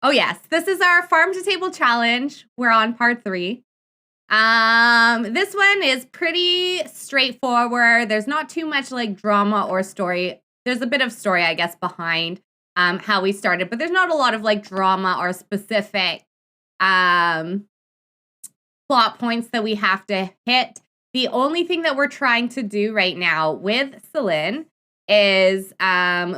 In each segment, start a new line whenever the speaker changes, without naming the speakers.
Oh yes, this is our farm to table challenge. We're on part 3. This one is pretty straightforward. There's not too much like drama or story. There's a bit of story, I guess, behind how we started, but there's not a lot of like drama or specific plot points that we have to hit. The only thing that we're trying to do right now with Celine is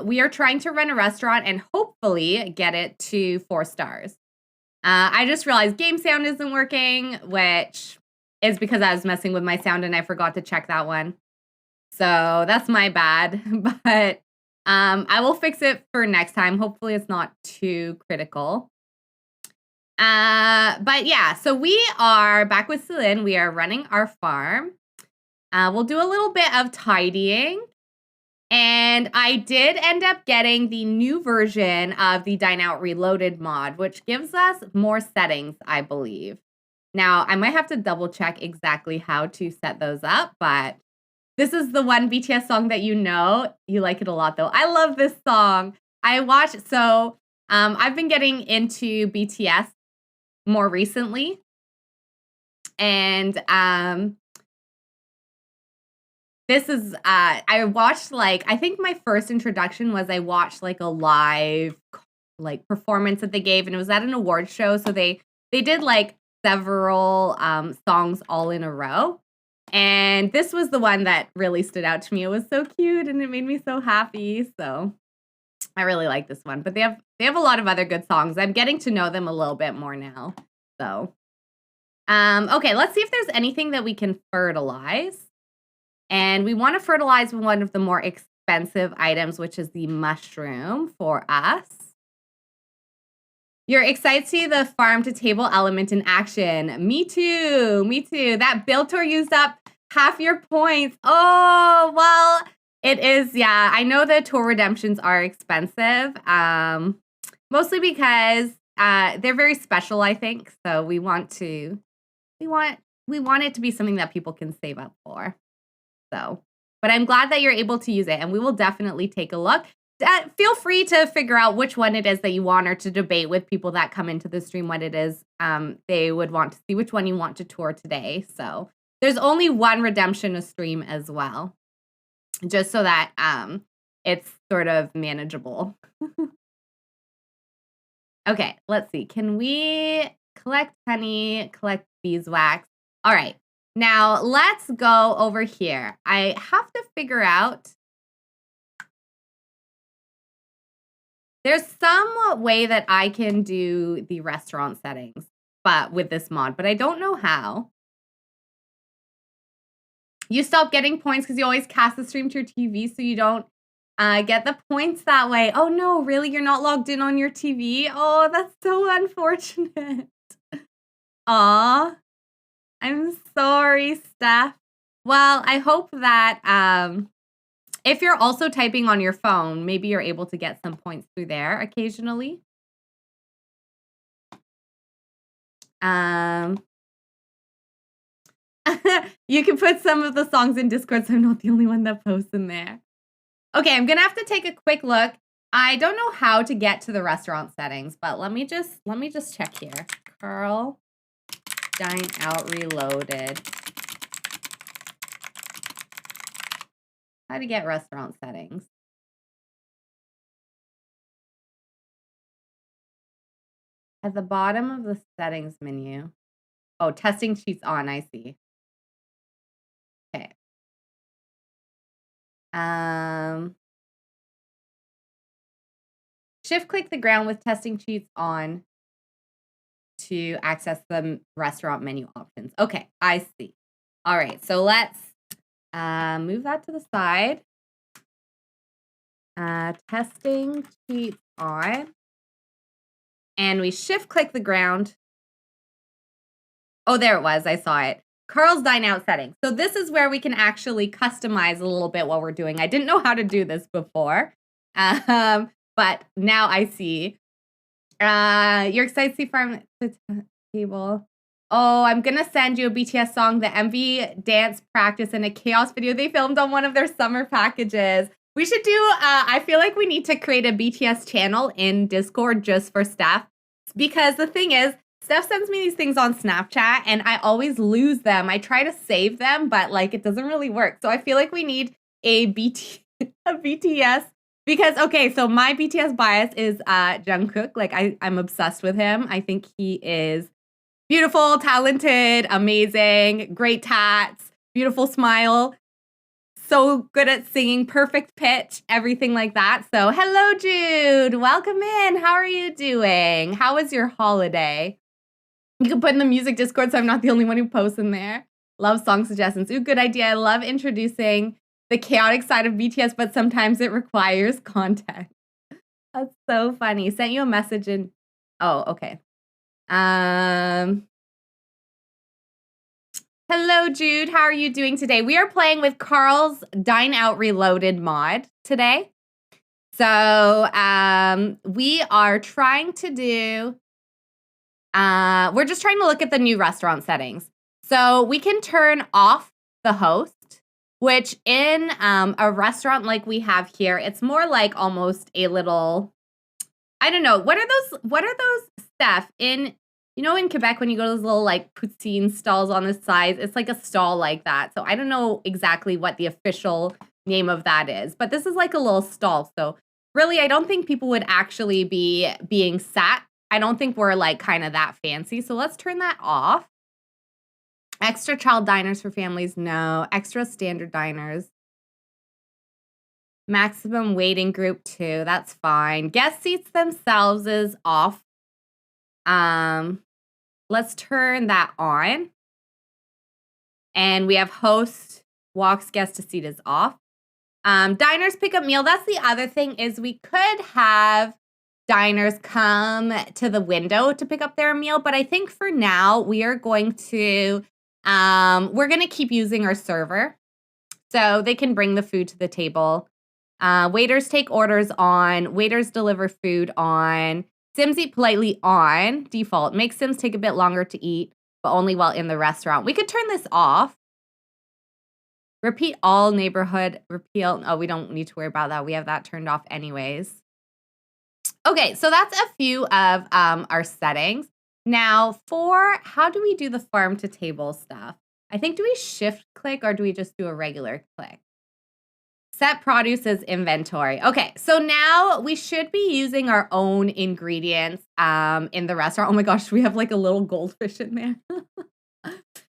we are trying to run a restaurant and hopefully get it to 4 stars. I just realized game sound isn't working, which is because I was messing with my sound and I forgot to check that one. So that's my bad, but I will fix it for next time. Hopefully it's not too critical. But yeah, so we are back with Celine. We are running our farm. We'll do a little bit of tidying. And I did end up getting the new version of the Dine Out Reloaded mod, which gives us more settings, I believe. Now, I might have to double check exactly how to set those up, but this is the one BTS song that you know. You like it a lot, though. I love this song. I've been getting into BTS more recently. And this is, I watched I think my first introduction was I watched a live performance that they gave, and it was at an award show. So they did several songs all in a row. And this was the one that really stood out to me. It was so cute and it made me so happy. So I really like this one, but they have a lot of other good songs. I'm getting to know them a little bit more now. So, okay, let's see if there's anything that we can fertilize. And we want to fertilize one of the more expensive items, which is the mushroom for us. You're excited to see the farm to table element in action. Me too. Me too. That build tour used up half your points. Oh, well, it is. Yeah, I know the tour redemptions are expensive, mostly because they're very special, I think. So we want it to be something that people can save up for. So, but I'm glad that you're able to use it, and we will definitely take a look. Feel free to figure out which one it is that you want, or to debate with people that come into the stream what it is they would want to see, which one you want to tour today. So there's only one redemption a stream as well, just so that it's sort of manageable. Okay, let's see. Can we collect honey, collect beeswax? All right. Now, let's go over here. I have to figure out. There's some way that I can do the restaurant settings, but with this mod, but I don't know how. You stop getting points because you always cast the stream to your TV, so you don't get the points that way. Oh no, really? You're not logged in on your TV? Oh, that's so unfortunate. Aw. I'm sorry, Steph. Well, I hope that if you're also typing on your phone, maybe you're able to get some points through there occasionally. You can put some of the songs in Discord, so I'm not the only one that posts in there. Okay, I'm gonna have to take a quick look. I don't know how to get to the restaurant settings, but let me just check here. Carl. Dine Out Reloaded. How to get restaurant settings. At the bottom of the settings menu. Oh, testing sheets on, I see. Okay. Shift click the ground with testing sheets on to access the restaurant menu options. Okay, I see. All right, so let's move that to the side. Testing sheets on. And we shift click the ground. Oh, there it was. I saw it. Carl's Dine Out settings. So this is where we can actually customize a little bit what we're doing. I didn't know how to do this before, but now I see. You're excited to see farm to table. Oh, I'm gonna send you a BTS song, the MV dance practice, and a chaos video they filmed on one of their summer packages. We should do, I feel like we need to create a BTS channel in Discord just for staff. because the thing is, Steph sends me these things on Snapchat and I always lose them. I try to save them, but like it doesn't really work. So I feel like we need a BTS because okay, so my BTS bias is Jungkook. Like I'm obsessed with him. I think he is beautiful, talented, amazing, great tats, beautiful smile. So good at singing, perfect pitch, everything like that. So hello, Jude. Welcome in. How are you doing? How was your holiday? You can put in the music Discord so I'm not the only one who posts in there. Love song suggestions. Ooh, good idea. I love introducing the chaotic side of BTS, but sometimes it requires context. That's so funny. Sent you a message in... Oh, okay. Hello, Jude. How are you doing today? We are playing with Carl's Dine Out Reloaded mod today. So we are trying to do... we're just trying to look at the new restaurant settings. So we can turn off the host, which in a restaurant like we have here, it's more like almost a little... I don't know. What are those, Steph? You know, in Quebec, when you go to those little like poutine stalls on the sides, it's like a stall like that. So I don't know exactly what the official name of that is, but this is like a little stall. So really, I don't think people would actually be being sat. I don't think we're like kind of that fancy. So let's turn that off. Extra child diners for families, no. Extra standard diners. Maximum waiting group 2, that's fine. Guest seats themselves is off. Let's turn that on. And we have host walks guest to seat is off. Diners pick up meal. That's the other thing is we could have diners come to the window to pick up their meal. But I think for now we are going to, we're going to keep using our server. So they can bring the food to the table. Waiters take orders on. Waiters deliver food on. Sims eat politely on default. Make Sims take a bit longer to eat, but only while in the restaurant. We could turn this off. Repeat all neighborhood repeal. Oh, we don't need to worry about that. We have that turned off anyways. Okay, so that's a few of our settings. Now for how do we do the farm to table stuff? I think do we shift click or do we just do a regular click? Set produce as inventory. Okay, so now we should be using our own ingredients in the restaurant. Oh my gosh, we have like a little goldfish in there.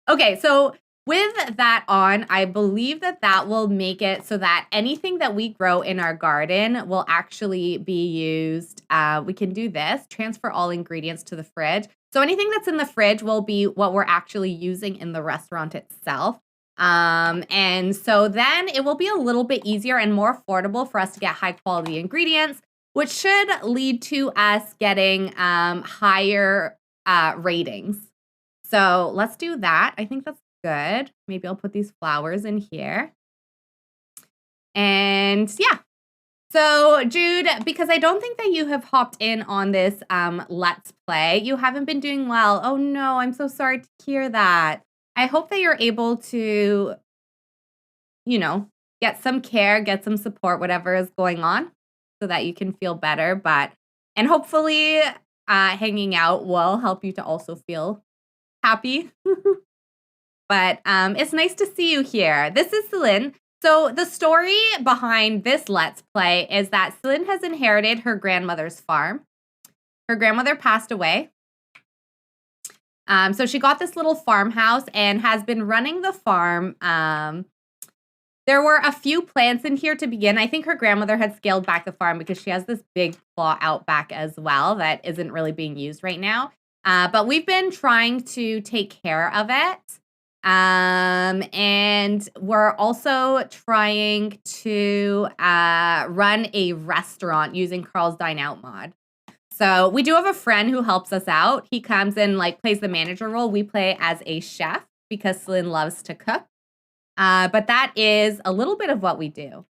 Okay, so with that on, I believe that that will make it so that anything that we grow in our garden will actually be used. We can do this, transfer all ingredients to the fridge. So anything that's in the fridge will be what we're actually using in the restaurant itself. And so then it will be a little bit easier and more affordable for us to get high quality ingredients, which should lead to us getting higher ratings. So let's do that. I think that's good. Maybe I'll put these flowers in here. And yeah. So Jude, because I don't think that you have hopped in on this Let's Play, you haven't been doing well. Oh no, I'm so sorry to hear that. I hope that you're able to, you know, get some care, get some support, whatever is going on so that you can feel better. And hopefully hanging out will help you to also feel happy. But it's nice to see you here. This is Celine. So the story behind this Let's Play is that Celine has inherited her grandmother's farm. Her grandmother passed away. So she got this little farmhouse and has been running the farm. There were a few plants in here to begin. I think her grandmother had scaled back the farm because she has this big plot out back as well that isn't really being used right now. But we've been trying to take care of it. And we're also trying to run a restaurant using Carl's Dine Out mod. So we do have a friend who helps us out. He comes and like plays the manager role. We play as a chef because Celine loves to cook. But that is a little bit of what we do.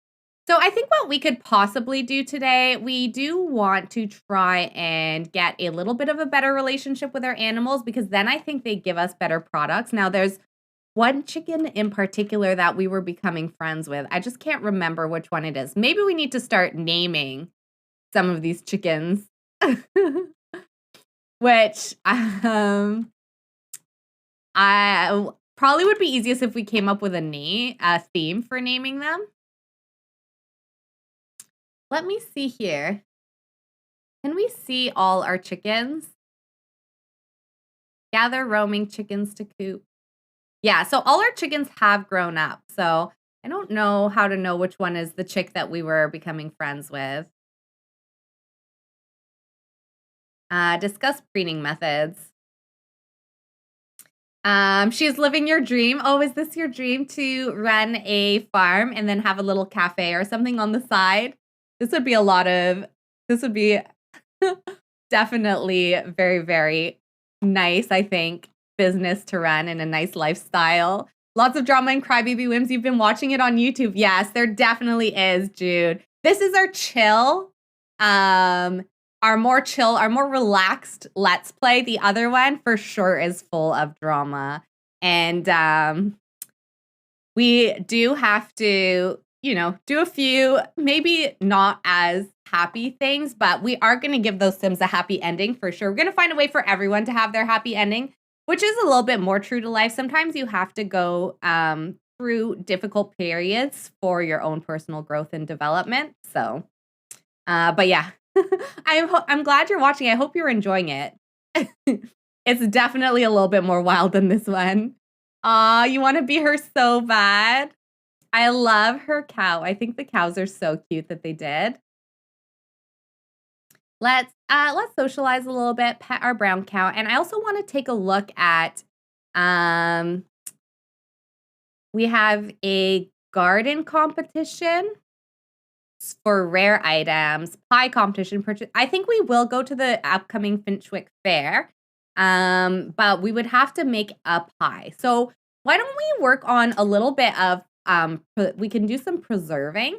So I think what we could possibly do today, we do want to try and get a little bit of a better relationship with our animals because then I think they give us better products. Now there's one chicken in particular that we were becoming friends with. I just can't remember which one it is. Maybe we need to start naming some of these chickens. which I probably would be easiest if we came up with a theme for naming them. Let me see here. Can we see all our chickens? Gather roaming chickens to coop. Yeah, so all our chickens have grown up. So I don't know how to know which one is the chick that we were becoming friends with. Discuss preening methods. She's living your dream. Oh, is this your dream to run a farm and then have a little cafe or something on the side? This would be definitely very, very nice, I think, business to run and a nice lifestyle. Lots of drama and crybaby whims. You've been watching it on YouTube. Yes, there definitely is, Jude. This is our chill, our more relaxed Let's Play. The other one for sure is full of drama. And we do have to, do a few, maybe not as happy things, but we are going to give those Sims a happy ending for sure. We're going to find a way for everyone to have their happy ending, which is a little bit more true to life. Sometimes you have to go through difficult periods for your own personal growth and development. So, but yeah, I'm glad you're watching. I hope you're enjoying it. It's definitely a little bit more wild than this one. Aw, you want to be her so bad. I love her cow. I think the cows are so cute that they did. Let's socialize a little bit, pet our brown cow. And I also want to take a look at, we have a garden competition for rare items, pie competition purchase. I think we will go to the upcoming Finchwick Fair, but we would have to make a pie. So why don't we work on a little bit of, we can do some preserving.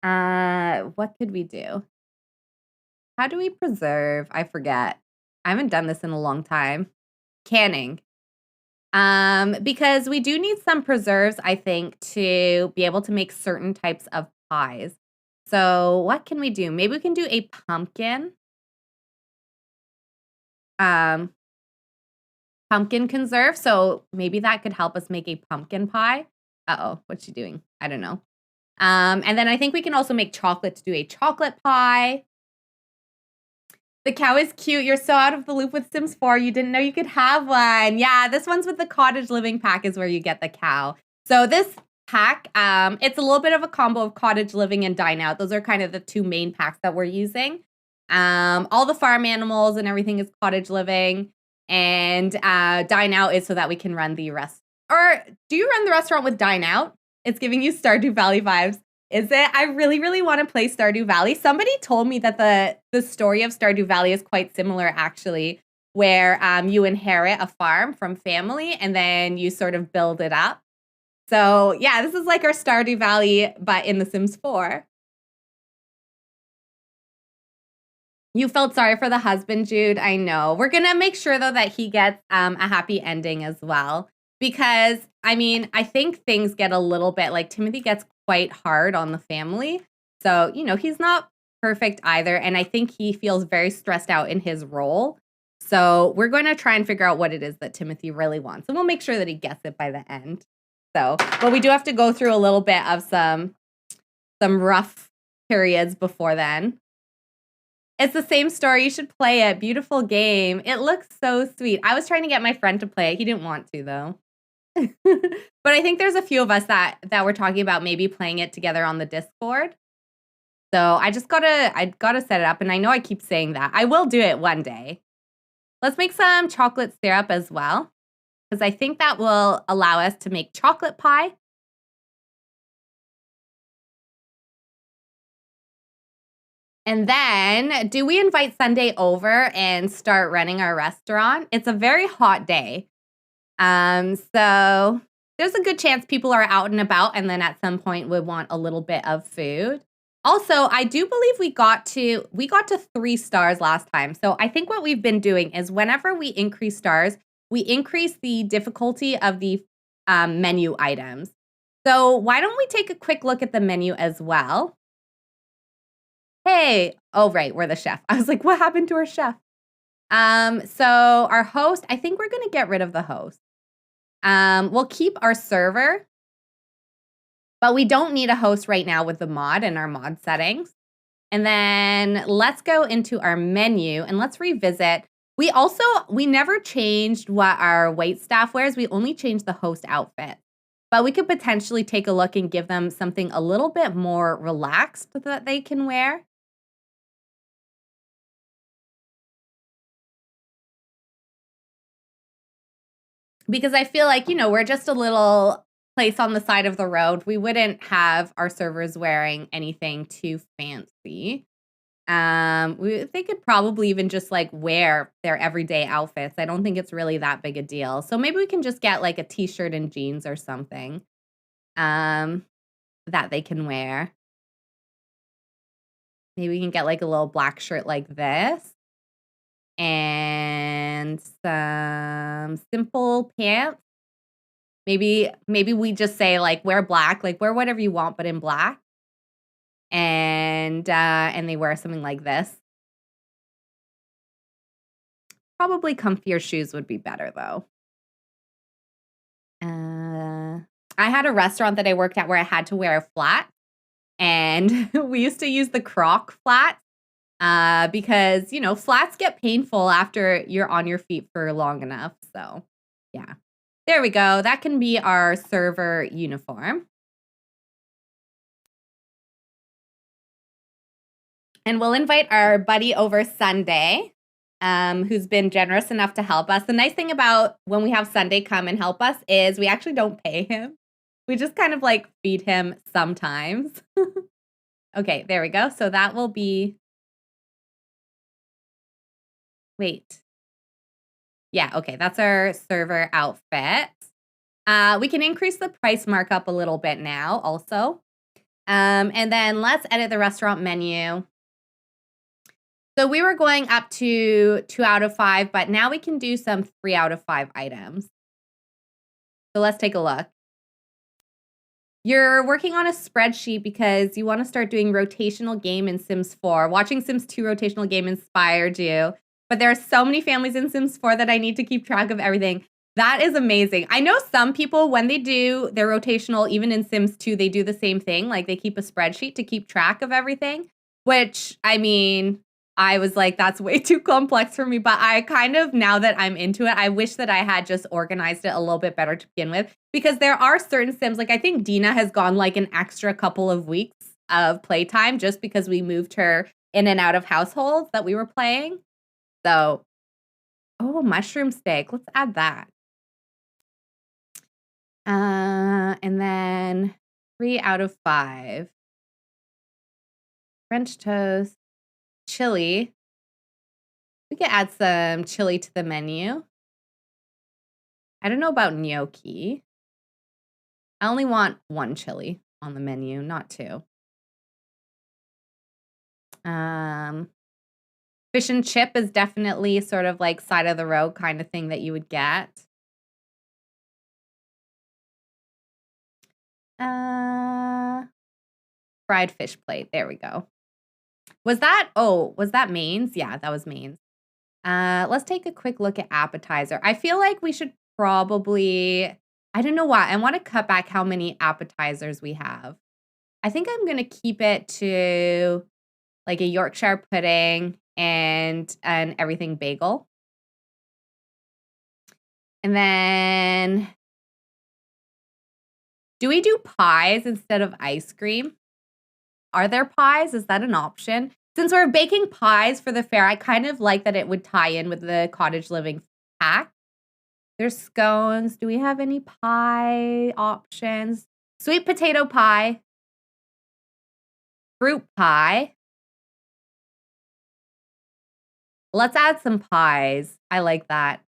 What could we do? How do we preserve? I forget. I haven't done this in a long time. Canning. Because we do need some preserves, I think, to be able to make certain types of pies. So what can we do? Maybe we can do a pumpkin. Pumpkin conserve. So maybe that could help us make a pumpkin pie. Uh-oh, what's she doing? I don't know. And then I think we can also make chocolate to do a chocolate pie. The cow is cute. You're so out of the loop with Sims 4. You didn't know you could have one. Yeah, this one's with the Cottage Living pack is where you get the cow. So this pack, it's a little bit of a combo of Cottage Living and Dine Out. Those are kind of the two main packs that we're using. All the farm animals and everything is Cottage Living. And Dine Out is so that we can run the rest. Or do you run the restaurant with Dine Out? It's giving you Stardew Valley vibes. Is it? I really, really want to play Stardew Valley. Somebody told me that the story of Stardew Valley is quite similar, actually, where you inherit a farm from family and then you sort of build it up. So yeah, this is like our Stardew Valley, but in The Sims 4. You felt sorry for the husband, Jude. I know. We're going to make sure, though, that he gets a happy ending as well. Because, I mean, I think things get a little bit, like, Timothy gets quite hard on the family. So, he's not perfect either. And I think he feels very stressed out in his role. So we're going to try and figure out what it is that Timothy really wants. And we'll make sure that he gets it by the end. So, but we do have to go through a little bit of some rough periods before then. It's the same story. You should play it. Beautiful game. It looks so sweet. I was trying to get my friend to play it. He didn't want to, though. But I think there's a few of us that were talking about maybe playing it together on the Discord. So I gotta set it up. And I know I keep saying that. I will do it one day. Let's make some chocolate syrup as well, because I think that will allow us to make chocolate pie. And then, do we invite Sunday over and start running our restaurant? It's a very hot day. So there's a good chance people are out and about and then at some point would want a little bit of food. Also, I do believe we got to 3 stars last time. So I think what we've been doing is whenever we increase stars, we increase the difficulty of the menu items. So why don't we take a quick look at the menu as well? Hey, oh, right, we're the chef. I was like, what happened to our chef? So our host, I think we're gonna get rid of the host. We'll keep our server, but we don't need a host right now with the mod and our mod settings. And then let's go into our menu and let's revisit. We never changed what our wait staff wears. We only changed the host outfit. But we could potentially take a look and give them something a little bit more relaxed that they can wear. Because I feel like, we're just a little place on the side of the road. We wouldn't have our servers wearing anything too fancy. They could probably even just like wear their everyday outfits. I don't think it's really that big a deal. So maybe we can just get like a t-shirt and jeans or something that they can wear. Maybe we can get like a little black shirt like this and some simple pants. Maybe we just say like wear black, like wear whatever you want, but in black. And they wear something like this. Probably comfier shoes would be better though. I had a restaurant that I worked at where I had to wear a flat, and we used to use the Croc flat because flats get painful after you're on your feet for long enough. So yeah, there we go. That can be our server uniform. And we'll invite our buddy over Sunday, who's been generous enough to help us. The nice thing about when we have Sunday come and help us is we actually don't pay him. We just kind of like feed him sometimes. Okay, there we go. So that will be... Wait. Yeah, okay, that's our server outfit. We can increase the price markup a little bit now also. And then let's edit the restaurant menu. So we were going up to 2 out of 5, but now we can do some 3 out of 5 items. So let's take a look. You're working on a spreadsheet because you want to start doing rotational game in Sims 4. Watching Sims 2 rotational game inspired you. But there are so many families in Sims 4 that I need to keep track of everything. That is amazing. I know some people, when they do their rotational, even in Sims 2, they do the same thing. Like they keep a spreadsheet to keep track of everything, which, I mean, I was like, that's way too complex for me. But I kind of, now that I'm into it, I wish that I had just organized it a little bit better to begin with. Because there are certain Sims, like I think Dina has gone like an extra couple of weeks of playtime just because we moved her in and out of households that we were playing. So, oh, mushroom steak. Let's add that. And then 3 out of 5. French toast. Chili. We could add some chili to the menu. I don't know about gnocchi. I only want 1 chili on the menu, not 2. Fish and chip is definitely sort of like side of the road kind of thing that you would get. Fried fish plate. There we go. Was that mains? Yeah, that was mains. Let's take a quick look at appetizer. I feel like we should probably, I don't know why. I want to cut back how many appetizers we have. I think I'm going to keep it to like a Yorkshire pudding and an everything bagel. And then, do we do pies instead of ice cream? Are there pies? Is that an option? Since we're baking pies for the fair, I kind of like that it would tie in with the cottage living pack. There's scones. Do we have any pie options? Sweet potato pie. Fruit pie. Let's add some pies. I like that.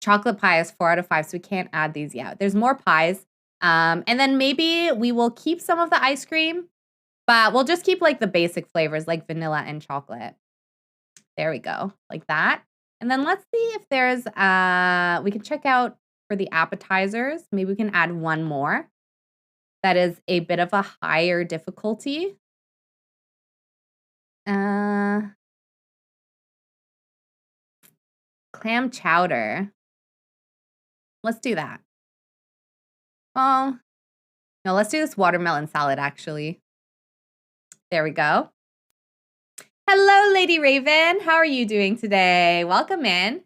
Chocolate pie is 4 out of 5, so we can't add these yet. There's more pies. And then maybe we will keep some of the ice cream, but we'll just keep like the basic flavors like vanilla and chocolate. There we go, like that. And then let's see if there's, we can check out for the appetizers. Maybe we can add 1 more. That is a bit of a higher difficulty. Clam chowder. Let's do that. Oh, no, let's do this watermelon salad, actually. There we go. Hello, Lady Raven. How are you doing today? Welcome in.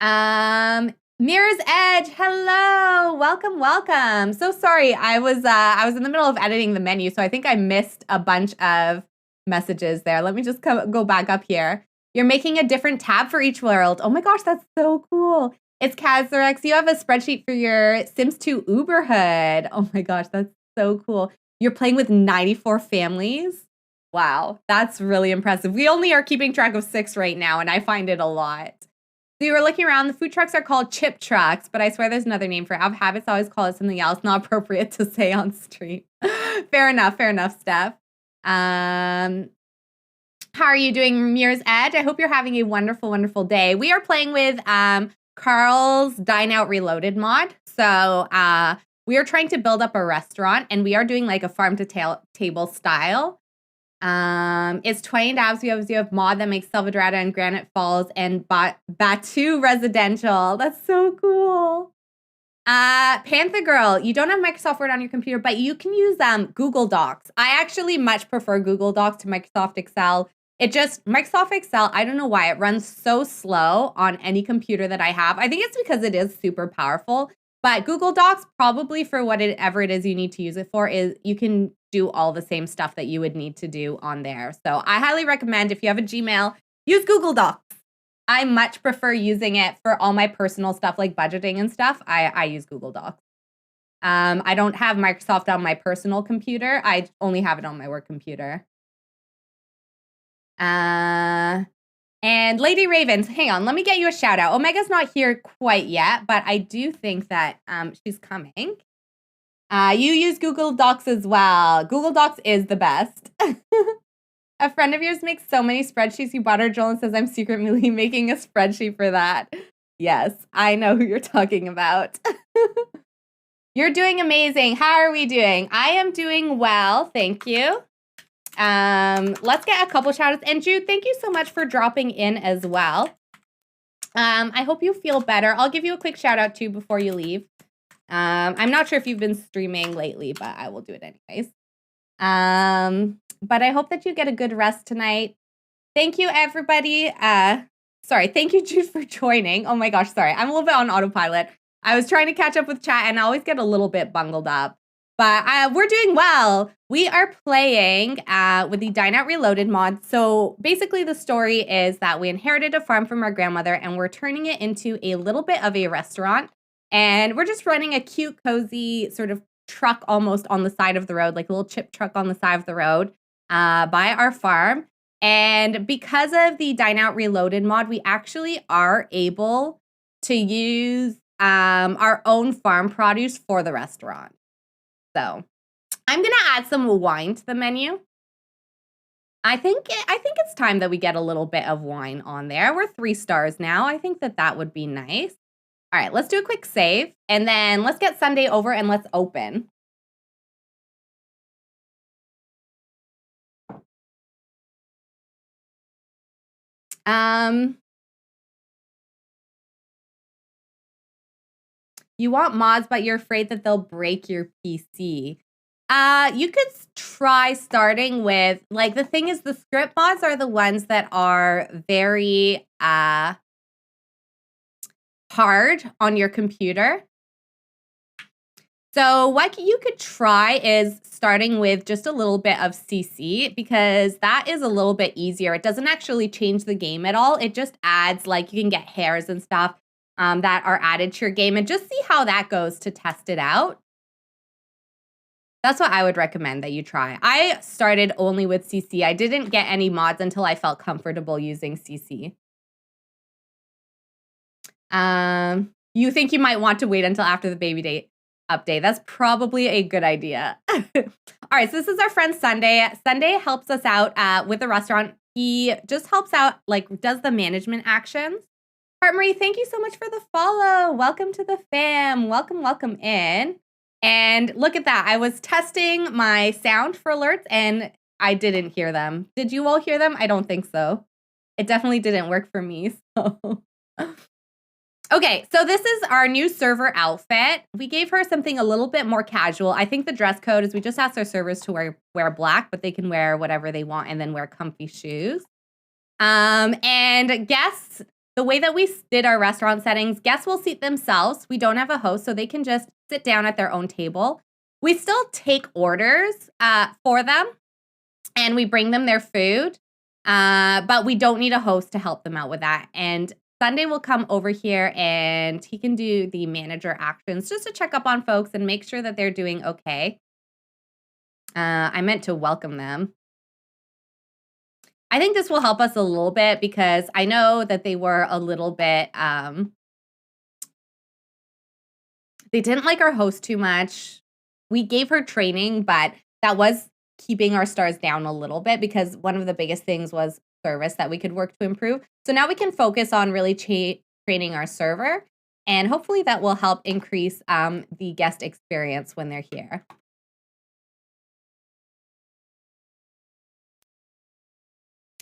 Mirror's Edge. Hello. Welcome, welcome. So sorry. I was in the middle of editing the menu, so I think I missed a bunch of messages there. Let me just go back up here. You're making a different tab for each world. Oh my gosh, that's so cool. It's Kazarex. You have a spreadsheet for your Sims 2 Uberhood. Oh my gosh, that's so cool. You're playing with 94 families. Wow, that's really impressive. We only are keeping track of 6 right now, and I find it a lot. So you were looking around. The food trucks are called chip trucks, but I swear there's another name for it. I have habits always call it something else, not appropriate to say on stream. Fair enough, Steph. How are you doing, Mirror's Edge? I hope you're having a wonderful, wonderful day. We are playing with Carl's Dine Out Reloaded mod. So we are trying to build up a restaurant, and we are doing like a farm to table style. It's 20 dabs. You have mod that makes Salvadorada and Granite Falls and Batu residential. That's so cool. Panther Girl, you don't have Microsoft Word on your computer, but you can use Google Docs. I actually much prefer Google Docs to Microsoft Excel. Microsoft Excel, I don't know why, it runs so slow on any computer that I have. I think it's because it is super powerful, but Google Docs, probably for whatever it is you need to use it for, is you can do all the same stuff that you would need to do on there. So I highly recommend, if you have a Gmail, use Google Docs. I much prefer using it for all my personal stuff like budgeting and stuff. I use Google Docs. I don't have Microsoft on my personal computer. I only have it on my work computer. And Lady Ravens, hang on, let me get you a shout out. Omega's not here quite yet, but I do think that she's coming. You use Google Docs as well. Google Docs is the best. A friend of yours makes so many spreadsheets. You bought her, Joel, and says, I'm secretly making a spreadsheet for that. Yes, I know who you're talking about. You're doing amazing. How are we doing? I am doing well, thank you. Let's get a couple shout outs. And Jude, thank you so much for dropping in as well. I hope you feel better. I'll give you a quick shout out too before you leave. I'm not sure if you've been streaming lately, but I will do it anyways. But I hope that you get a good rest tonight. Thank you, everybody. Sorry, thank you, Jude, for joining. Oh my gosh, sorry. I'm a little bit on autopilot. I was trying to catch up with chat and I always get a little bit bungled up. But we're doing well. We are playing with the Dine Out Reloaded mod. So basically the story is that we inherited a farm from our grandmother and we're turning it into a little bit of a restaurant. And we're just running a cute, cozy sort of truck almost on the side of the road, like a little chip truck on the side of the road by our farm. And because of the Dine Out Reloaded mod, we actually are able to use our own farm produce for the restaurant. So I'm going to add some wine to the menu. I think it's time that we get a little bit of wine on there. We're 3 stars now. I think that would be nice. All right, let's do a quick save. And then let's get Sunday over and let's open. You want mods, but you're afraid that they'll break your PC. You could try starting with, like, the thing is the script mods are the ones that are very hard on your computer. So what you could try is starting with just a little bit of CC, because that is a little bit easier. It doesn't actually change the game at all. It just adds, like, you can get hairs and stuff that are added to your game, and just see how that goes to test it out. That's what I would recommend that you try. I started only with CC. I didn't get any mods until I felt comfortable using CC. You think you might want to wait until after the baby date update. That's probably a good idea. All right, so this is our friend Sunday. Sunday helps us out with the restaurant. He just helps out, like, does the management actions. Heart Marie, thank you so much for the follow. Welcome to the fam. Welcome in. And look at that. I was testing my sound for alerts and I didn't hear them. Did you all hear them? I don't think so. It definitely didn't work for me. So Okay, so this is our new server outfit. We gave her something a little bit more casual. I think the dress code is we just asked our servers to wear black, but they can wear whatever they want and then wear comfy shoes. And guests, the way that we did our restaurant settings, guests will seat themselves. We don't have a host, so they can just sit down at their own table. We still take orders for them, and we bring them their food, but we don't need a host to help them out with that. And Sunday will come over here and he can do the manager actions just to check up on folks and make sure that they're doing okay. I meant to welcome them. I think this will help us a little bit because I know that they were a little bit, they didn't like our host too much. We gave her training, but that was keeping our stars down a little bit because one of the biggest things was service that we could work to improve. So now we can focus on really training our server, and hopefully that will help increase the guest experience when they're here.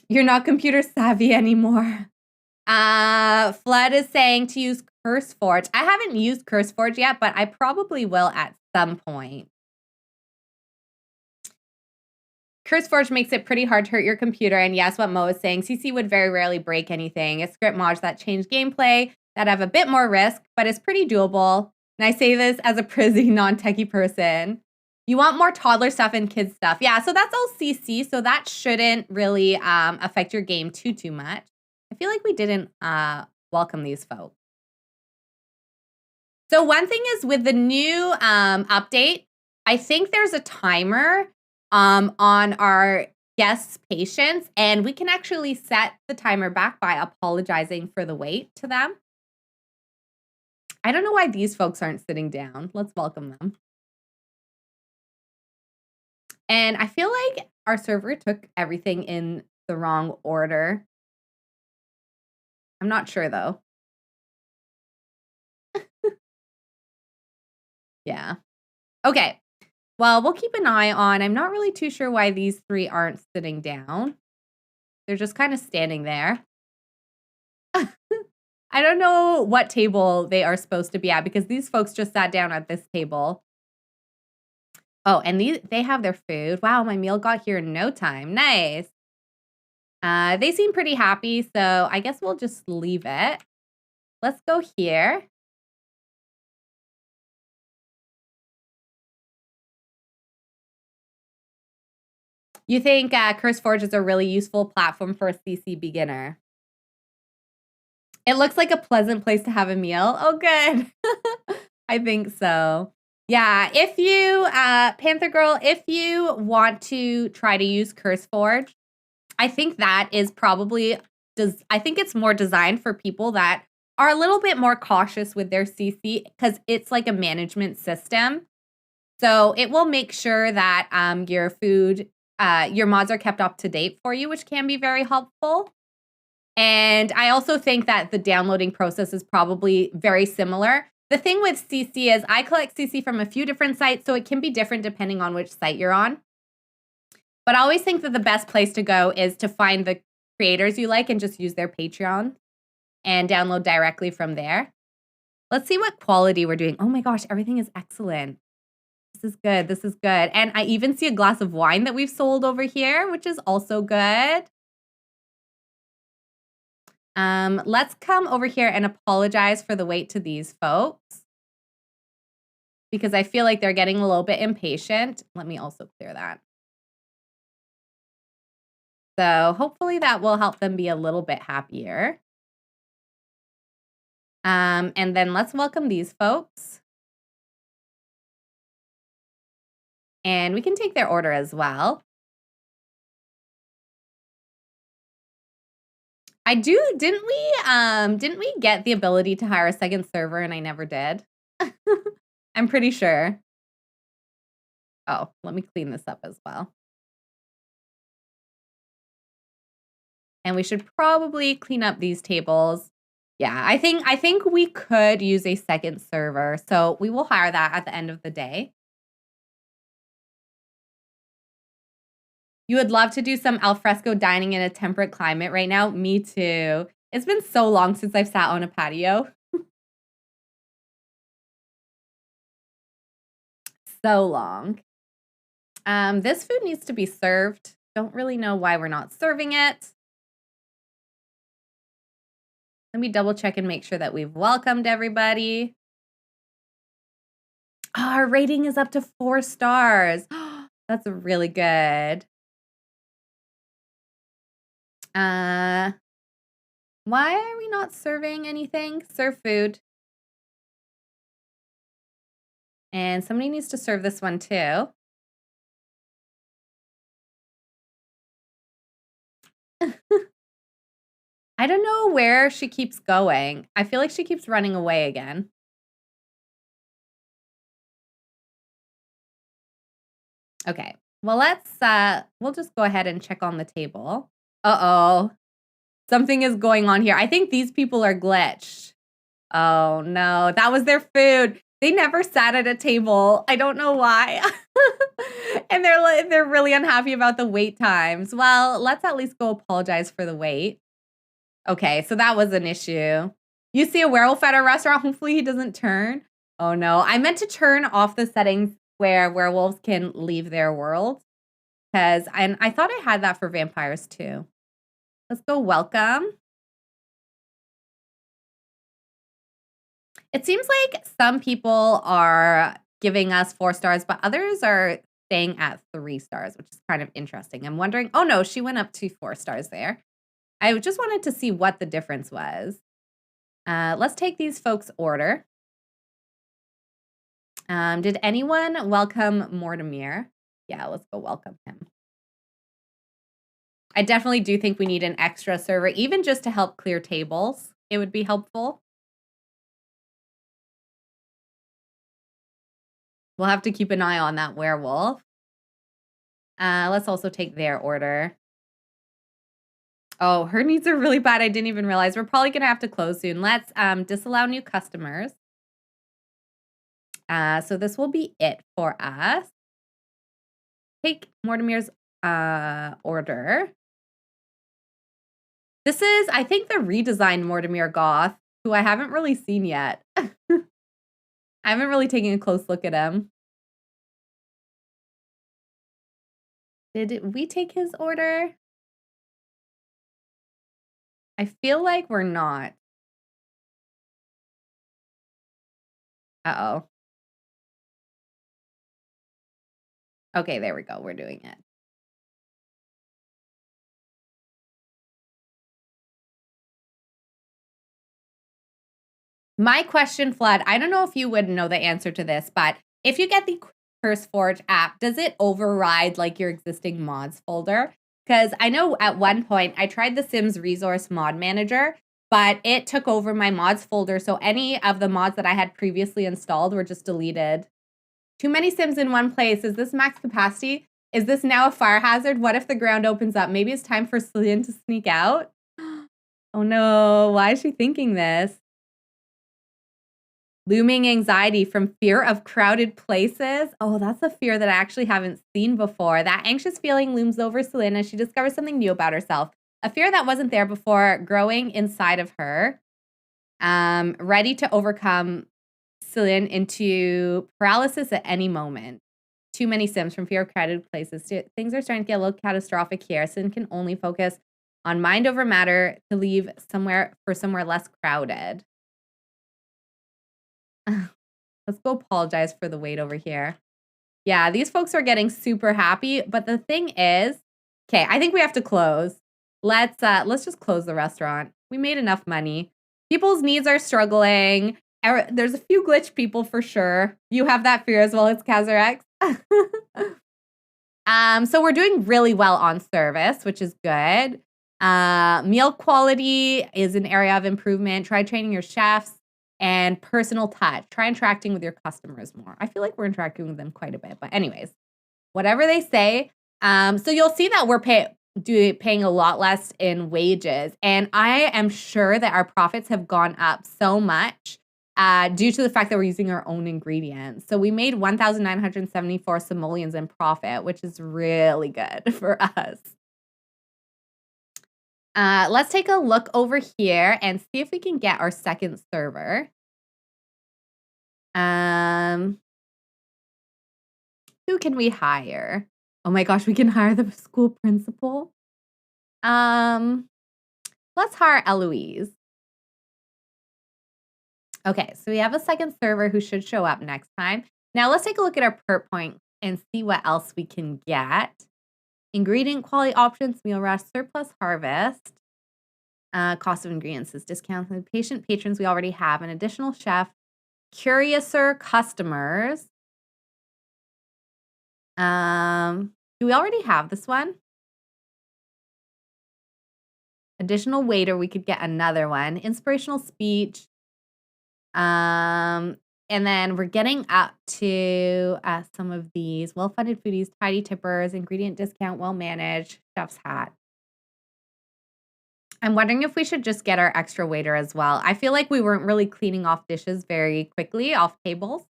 You're not computer savvy anymore. Flood is saying to use CurseForge. I haven't used CurseForge yet, but I probably will at some point. CurseForge makes it pretty hard to hurt your computer, and yes, what Mo is saying, CC would very rarely break anything. It's script mods that change gameplay that have a bit more risk, but it's pretty doable. And I say this as a prizzy, non-techie person. You want more toddler stuff and kids stuff. Yeah, so that's all CC, so that shouldn't really affect your game too much. I feel like we didn't welcome these folks. So one thing is with the new update, I think there's a timer on our guests' patience, and we can actually set the timer back by apologizing for the wait to them. I don't know why these folks aren't sitting down. Let's welcome them. And I feel like our server took everything in the wrong order. I'm not sure though. Yeah. Okay. Well, we'll keep an eye on. I'm not really too sure why these three aren't sitting down. They're just kind of standing there. I don't know what table they are supposed to be at because these folks just sat down at this table. Oh, and they have their food. Wow, my meal got here in no time. Nice. They seem pretty happy, so I guess we'll just leave it. Let's go here. You think CurseForge is a really useful platform for a CC beginner? It looks like a pleasant place to have a meal. Oh, good. I think so. Yeah, if you, Panther Girl, if you want to try to use CurseForge, I think that is probably, I think it's more designed for people that are a little bit more cautious with their CC because it's like a management system. So it will make sure that your food, your mods are kept up to date for you, which can be very helpful. And I also think that the downloading process is probably very similar. The thing with CC is I collect CC from a few different sites, so it can be different depending on which site you're on. But I always think that the best place to go is to find the creators you like and just use their Patreon and download directly from there. Let's see what quality we're doing. Oh my gosh, everything is excellent. This is good. This is good. And I even see a glass of wine that we've sold over here, which is also good. Let's come over here and apologize for the wait to these folks because I feel like they're getting a little bit impatient. Let me also clear that. So hopefully that will help them be a little bit happier. And then let's welcome these folks. And we can take their order as well. Didn't we get the ability to hire a second server and I never did? I'm pretty sure. Oh, let me clean this up as well. And we should probably clean up these tables. Yeah, I think we could use a second server. So we will hire that at the end of the day. You would love to do some alfresco dining in a temperate climate right now? Me too. It's been so long since I've sat on a patio. So long. This food needs to be served. Don't really know why we're not serving it. Let me double check and make sure that we've welcomed everybody. Oh, our rating is up to 4 stars. That's really good. Why are we not serving anything? Serve food. And somebody needs to serve this one too. I don't know where she keeps going. I feel like she keeps running away again. Okay. Well, we'll just go ahead and check on the table. Uh-oh. Something is going on here. I think these people are glitched. Oh, no. That was their food. They never sat at a table. I don't know why. And they're really unhappy about the wait times. Well, let's at least go apologize for the wait. Okay, so that was an issue. You see a werewolf at our restaurant. Hopefully he doesn't turn. Oh, no. I meant to turn off the settings where werewolves can leave their world. And I thought I had that for vampires too. Let's go welcome. It seems like some people are giving us 4 stars, but others are staying at 3 stars, which is kind of interesting. I'm wondering, oh no, she went up to 4 stars there. I just wanted to see what the difference was. Let's take these folks' order. Did anyone welcome Mortimer? Yeah, let's go welcome him. I definitely do think we need an extra server, even just to help clear tables. It would be helpful. We'll have to keep an eye on that werewolf. Let's also take their order. Oh, her needs are really bad. I didn't even realize. We're probably going to have to close soon. Let's disallow new customers. So this will be it for us. Take Mortimer's order. This is, I think, the redesigned Mortimer Goth, who I haven't really seen yet. I haven't really taken a close look at him. Did we take his order? I feel like we're not. Uh-oh. Okay, there we go. We're doing it. My question, Flood, I don't know if you would know the answer to this, but if you get the CurseForge app, does it override like your existing mods folder? Because I know at one point I tried the Sims Resource Mod Manager, but it took over my mods folder. So any of the mods that I had previously installed were just deleted. Too many Sims in one place. Is this max capacity? Is this now a fire hazard? What if the ground opens up? Maybe it's time for Celine to sneak out? Oh no, why is she thinking this? Looming anxiety from fear of crowded places. Oh, that's a fear that I actually haven't seen before. That anxious feeling looms over Celine as she discovers something new about herself. A fear that wasn't there before growing inside of her. Ready to overcome Celine into paralysis at any moment. Too many Sims from fear of crowded places. Things are starting to get a little catastrophic here. Celine can only focus on mind over matter to leave somewhere less crowded. Let's go apologize for the wait over here. Yeah, these folks are getting super happy, but the thing is, okay, I think we have to close. Let's just close the restaurant. We made enough money. People's needs are struggling. There's a few glitch people for sure. You have that fear as well as Kazarex. So we're doing really well on service, which is good. Meal quality is an area of improvement. Try training your chefs. And personal touch. Try interacting with your customers more. I feel like we're interacting with them quite a bit. But anyways, whatever they say. So you'll see that we're paying a lot less in wages. And I am sure that our profits have gone up so much due to the fact that we're using our own ingredients. So we made 1,974 simoleons in profit, which is really good for us. Let's take a look over here and see if we can get our second server. Who can we hire? Oh my gosh, we can hire the school principal. Let's hire Eloise. Okay, so we have a second server who should show up next time. Now let's take a look at our perk point and see what else we can get. Ingredient quality options, meal rush, surplus harvest. Cost of ingredients is discounted. Patient patrons we already have. An additional chef. Curiouser customers. Do we already have this one? Additional waiter, we could get another one. Inspirational speech. And then we're getting up to some of these. Well-funded foodies, tidy tippers, ingredient discount, well-managed, chef's hat. I'm wondering if we should just get our extra waiter as well. I feel like we weren't really cleaning off dishes very quickly off tables.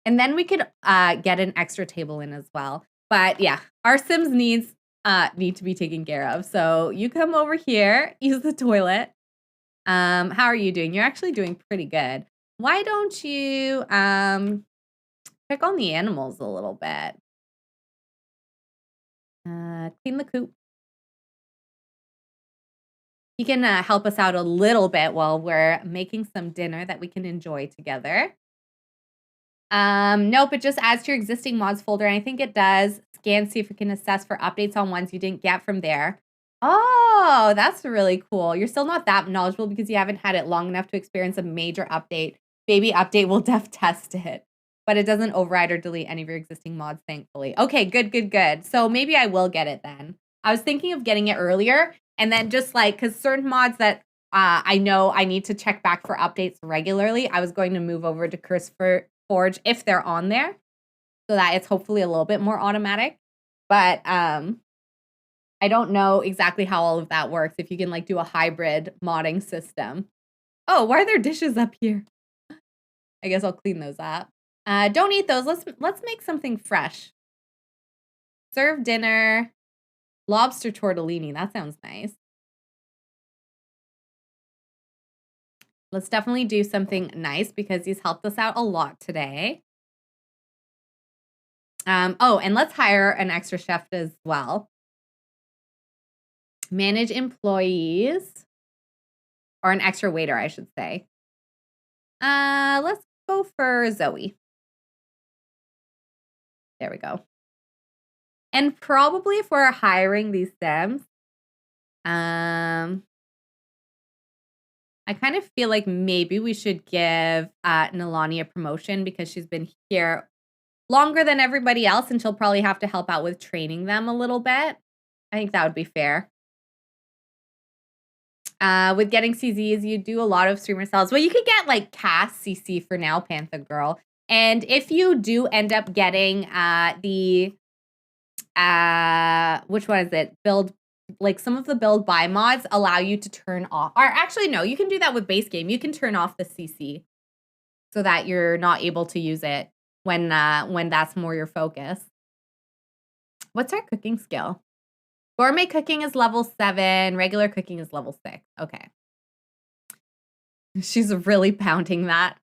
And then we could get an extra table in as well. But yeah, our Sims needs need to be taken care of. So you come over here, use the toilet. How are you doing? You're actually doing pretty good. Why don't you pick on the animals a little bit? Clean the coop. You can help us out a little bit while we're making some dinner that we can enjoy together. Nope, it just adds to your existing mods folder, and I think it does. Scan, see if it can assess for updates on ones you didn't get from there. Oh, that's really cool. You're still not that knowledgeable because you haven't had it long enough to experience a major update. Baby update will def test it, but it doesn't override or delete any of your existing mods, thankfully. Okay, good. So maybe I will get it then. I was thinking of getting it earlier, and then just like, because certain mods that I know I need to check back for updates regularly, I was going to move over to Curse Forge if they're on there, so that it's hopefully a little bit more automatic. But I don't know exactly how all of that works, if you can like do a hybrid modding system. Oh, why are there dishes up here? I guess I'll clean those up. Don't eat those. Let's make something fresh. Serve dinner. Lobster tortellini. That sounds nice. Let's definitely do something nice because he's helped us out a lot today. Oh, and let's hire an extra chef as well. Manage employees. Or an extra waiter, I should say. Let's go for Zoe. There we go. And probably if we're hiring these Sims, I kind of feel like maybe we should give Nalani a promotion because she's been here longer than everybody else, and she'll probably have to help out with training them a little bit. I think that would be fair. With getting CZs, you do a lot of streamer cells. Well, you could get like cast CC for now, Panther Girl. And if you do end up getting the which one is it? Build, like some of the build buy mods allow you to turn off, or actually no, you can do that with base game. You can turn off the CC so that you're not able to use it when that's more your focus. What's our cooking skill? Gourmet cooking is level 7. Regular cooking is level 6. Okay. She's really pounding that.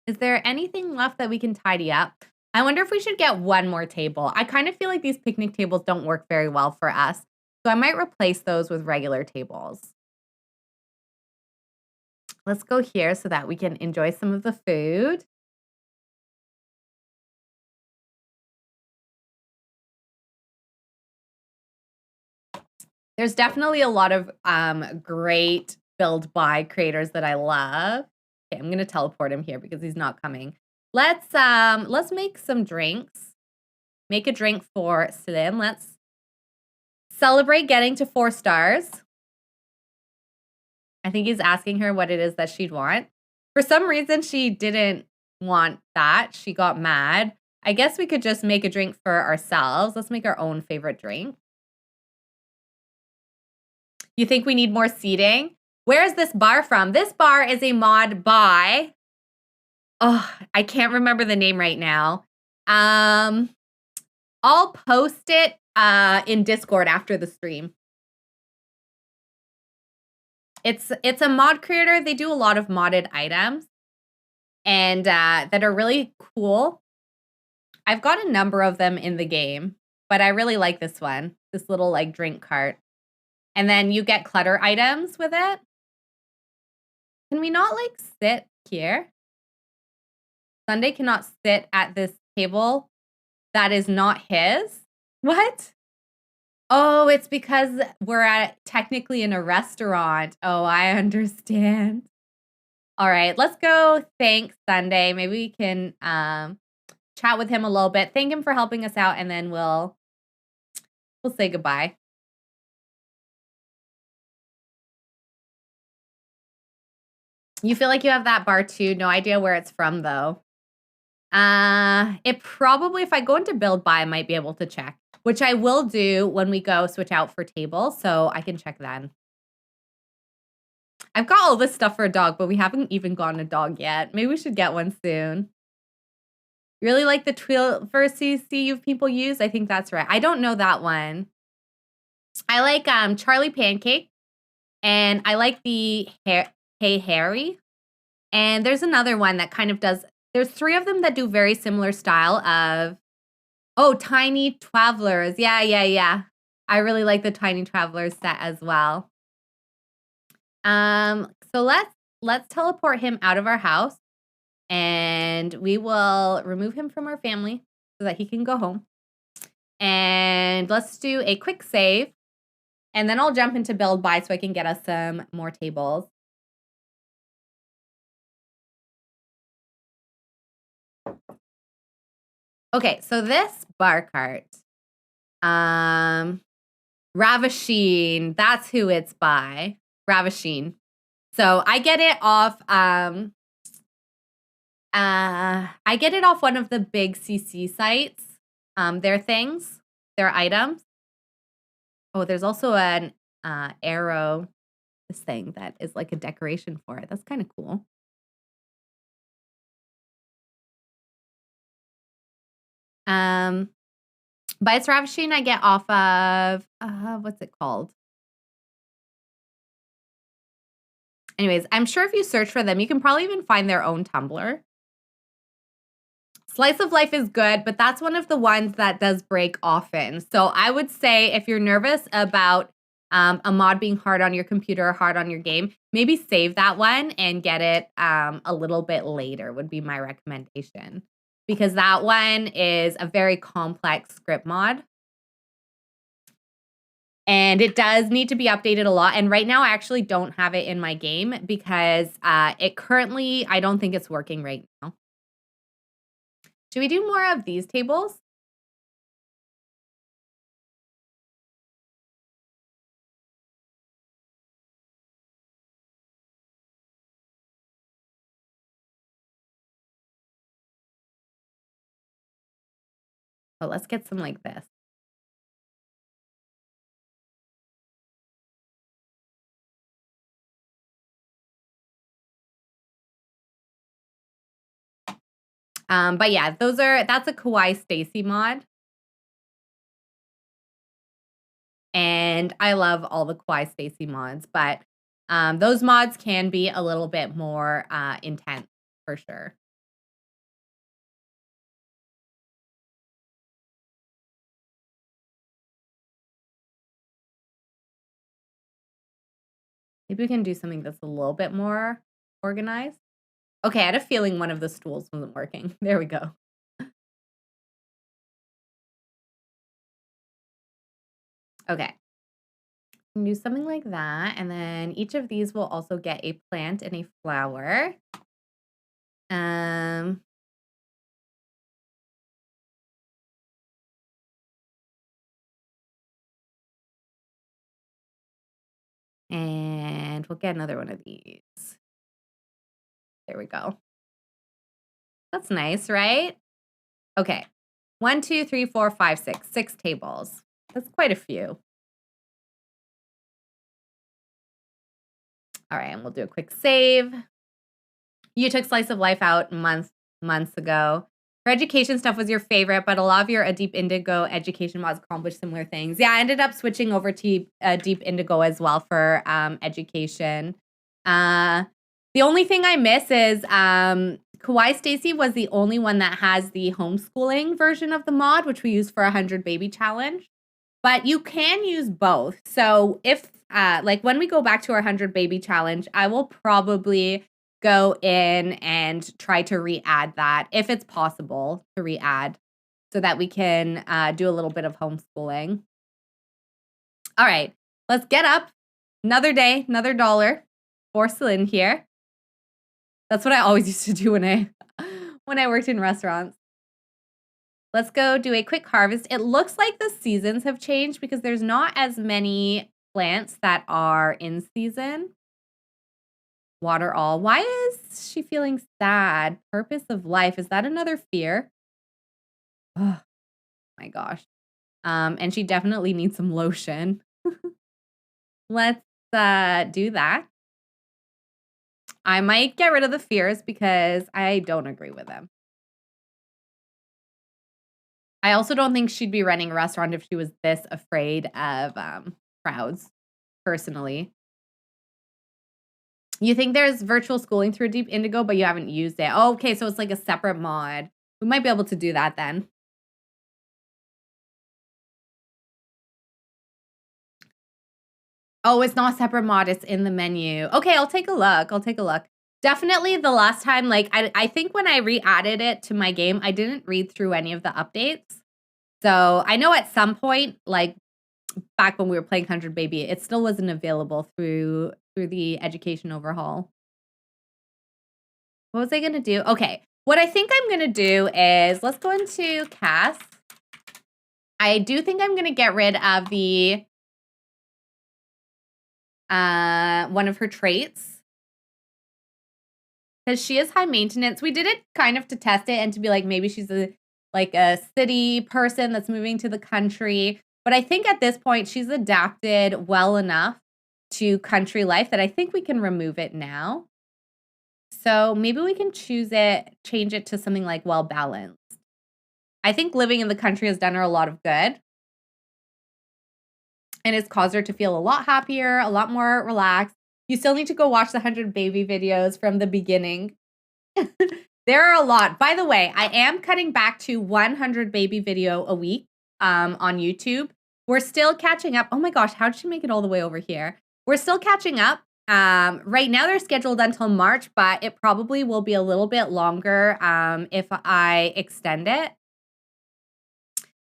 Is there anything left that we can tidy up? I wonder if we should get one more table. I kind of feel like these picnic tables don't work very well for us. So I might replace those with regular tables. Let's go here so that we can enjoy some of the food. There's definitely a lot of great build buy creators that I love. Okay, I'm going to teleport him here because he's not coming. Let's make some drinks. Make a drink for Slim. Let's celebrate getting to 4 stars. I think he's asking her what it is that she'd want. For some reason, she didn't want that. She got mad. I guess we could just make a drink for ourselves. Let's make our own favorite drink. You think we need more seating? Where is this bar from? This bar is a mod by, oh, I can't remember the name right now. I'll post it in Discord after the stream. It's a mod creator. They do a lot of modded items and that are really cool. I've got a number of them in the game, but I really like this one. This little like drink cart. And then you get clutter items with it. Can we not like sit here? Sunday cannot sit at this table that is not his? What? Oh, it's because we're technically in a restaurant. Oh, I understand. All right, let's go thank Sunday. Maybe we can chat with him a little bit. Thank him for helping us out, and then we'll say goodbye. You feel like you have that bar too? No idea where it's from though. It probably, if I go into build by, I might be able to check, which I will do when we go switch out for tables, so I can check then. I've got all this stuff for a dog, but we haven't even gotten a dog yet. Maybe we should get one soon. You really like the Twilver CC people use? I think that's right. I don't know that one. I like Charlie Pancake, and I like the Hey Harry. And there's another one that kind of does, there's 3 of them that do very similar style of, oh, Tiny Travelers. Yeah. I really like the Tiny Travelers set as well. So let's teleport him out of our house, and we will remove him from our family so that he can go home. And let's do a quick save, and then I'll jump into build by so I can get us some more tables. Okay, so this bar cart, Ravisheen, that's who it's by. Ravisheen. So I get it off one of the big CC sites. Their things, their items. Oh, there's also an arrow, this thing that is like a decoration for it. That's kind of cool. But it's Ravisheen I get off of what's it called? Anyways, I'm sure if you search for them, you can probably even find their own Tumblr. Slice of Life is good, but that's one of the ones that does break often. So I would say if you're nervous about a mod being hard on your computer or hard on your game, maybe save that one and get it a little bit later would be my recommendation. Because that one is a very complex script mod. And it does need to be updated a lot. And right now, I actually don't have it in my game because it currently, I don't think it's working right now. Should we do more of these tables? Oh, let's get some like this. But yeah, that's a Kawaii Stacy mod. And I love all the Kawaii Stacy mods, but those mods can be a little bit more intense for sure. Maybe we can do something that's a little bit more organized. Okay, I had a feeling one of the stools wasn't working. There we go. Okay. Do something like that. And then each of these will also get a plant and a flower. And we'll get another one of these. There we go. That's nice, right? Okay. 1, 2, 3, 4, 5, 6. 6 tables. That's quite a few. All right, and we'll do a quick save. You took Slice of Life out months ago. Her education stuff was your favorite, but a lot of your Deep Indigo education mods accomplished similar things. Yeah, I ended up switching over to Deep Indigo as well for education. The only thing I miss is Kawaii Stacy was the only one that has the homeschooling version of the mod, which we use for 100 Baby Challenge. But you can use both. So if, like when we go back to our 100 Baby Challenge, I will probably go in and try to re-add that, if it's possible to re-add, so that we can do a little bit of homeschooling. All right, let's get up. Another day, another dollar. Porcelain here. That's what I always used to do when I worked in restaurants. Let's go do a quick harvest. It looks like the seasons have changed because there's not as many plants that are in season. Water all. Why is she feeling sad? Purpose of life. Is that another fear? Oh my gosh. And she definitely needs some lotion. Let's do that. I might get rid of the fears because I don't agree with them. I also don't think she'd be running a restaurant if she was this afraid of crowds, personally. You think there's virtual schooling through Deep Indigo, but you haven't used it. Oh, okay, so it's like a separate mod. We might be able to do that then. Oh, it's not a separate mod. It's in the menu. Okay, I'll take a look. I'll take a look. Definitely the last time, like, I think when I re-added it to my game, I didn't read through any of the updates. So I know at some point, like, back when we were playing 100 Baby, it still wasn't available through the education overhaul. What was I going to do? Okay, what I think I'm going to do is, let's go into Cass. I do think I'm going to get rid of the one of her traits, because she is high maintenance. We did it kind of to test it and to be like, maybe she's a city person that's moving to the country. But I think at this point, she's adapted well enough to country life that I think we can remove it now. So maybe we can change it to something like well balanced. I think living in the country has done her a lot of good. And it's caused her to feel a lot happier, a lot more relaxed. You still need to go watch the 100 Baby videos from the beginning. There are a lot. By the way, I am cutting back to 100 Baby video a week on YouTube. We're still catching up. Oh my gosh, how did she make it all the way over here? We're still catching up. Right now they're scheduled until March, but it probably will be a little bit longer if I extend it.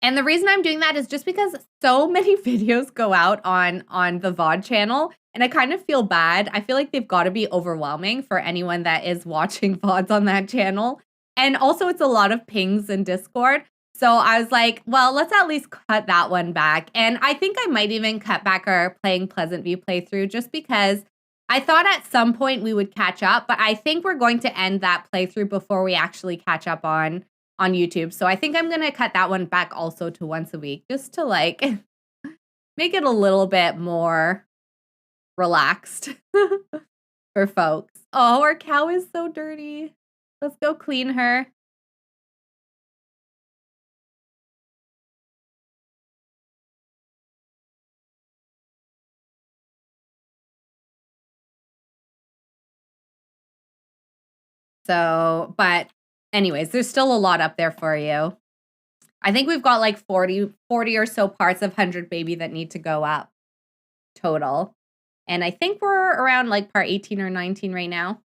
And the reason I'm doing that is just because so many videos go out on the VOD channel, and I kind of feel bad. I feel like they've got to be overwhelming for anyone that is watching VODs on that channel. And also it's a lot of pings in Discord. So I was like, well, let's at least cut that one back. And I think I might even cut back our playing Pleasant View playthrough just because I thought at some point we would catch up, but I think we're going to end that playthrough before we actually catch up on YouTube. So I think I'm going to cut that one back also to once a week, just to like make it a little bit more relaxed for folks. Oh, our cow is so dirty. Let's go clean her. So, but anyways, there's still a lot up there for you. I think we've got like 40 or so parts of 100 Baby that need to go up total. And I think we're around like part 18 or 19 right now.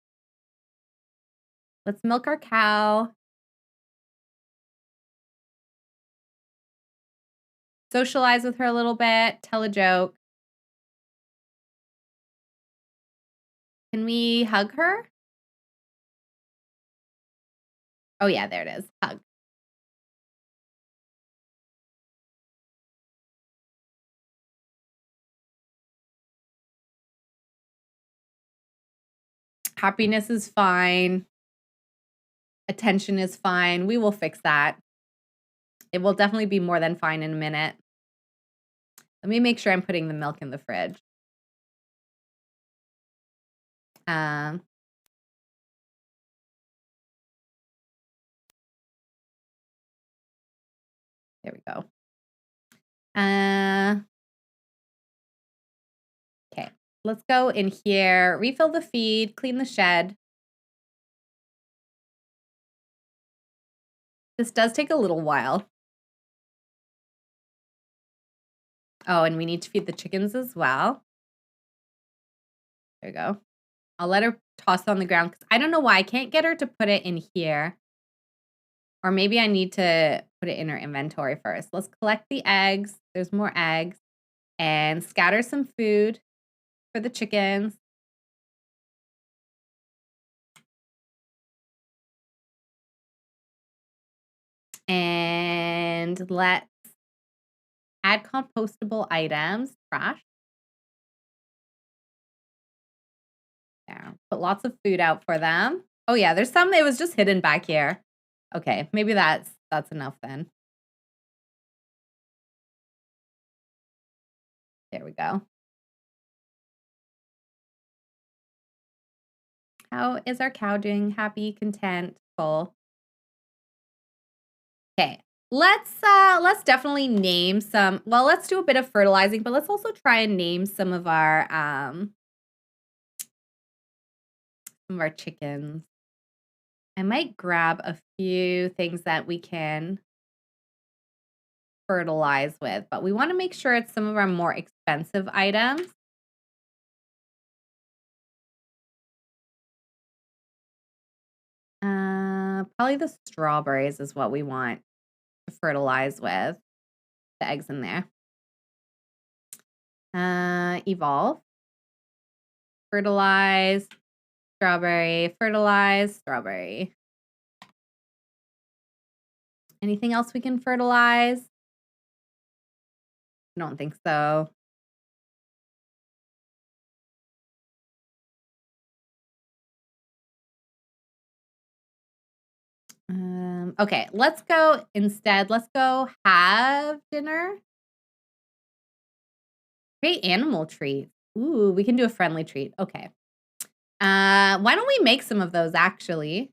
Let's milk our cow. Socialize with her a little bit. Tell a joke. Can we hug her? Oh yeah, there it is. Hug. Happiness is fine. Attention is fine. We will fix that. It will definitely be more than fine in a minute. Let me make sure I'm putting the milk in the fridge. There we go. Okay, let's go in here, refill the feed, clean the shed. This does take a little while. Oh, and we need to feed the chickens as well. There we go. I'll let her toss it on the ground because I don't know why I can't get her to put it in here. Or maybe I need to put it in her inventory first. Let's collect the eggs. There's more eggs. And scatter some food for the chickens. And let's add compostable items. Trash. Yeah, put lots of food out for them. Oh yeah, there's some, it was just hidden back here. Okay, maybe that's enough then. There we go. How is our cow doing? Happy, content, full? Okay, let's definitely name some. Well, let's do a bit of fertilizing, but let's also try and name some of our chickens. I might grab a few things that we can fertilize with, but we want to make sure it's some of our more expensive items. Probably the strawberries is what we want to fertilize with. The eggs in there. Evolve. Fertilize. Strawberry. Fertilize. Strawberry. Anything else we can fertilize? I don't think so. Okay, let's go instead. Let's go have dinner. Create animal treats. Ooh, we can do a friendly treat. Okay. Why don't we make some of those actually?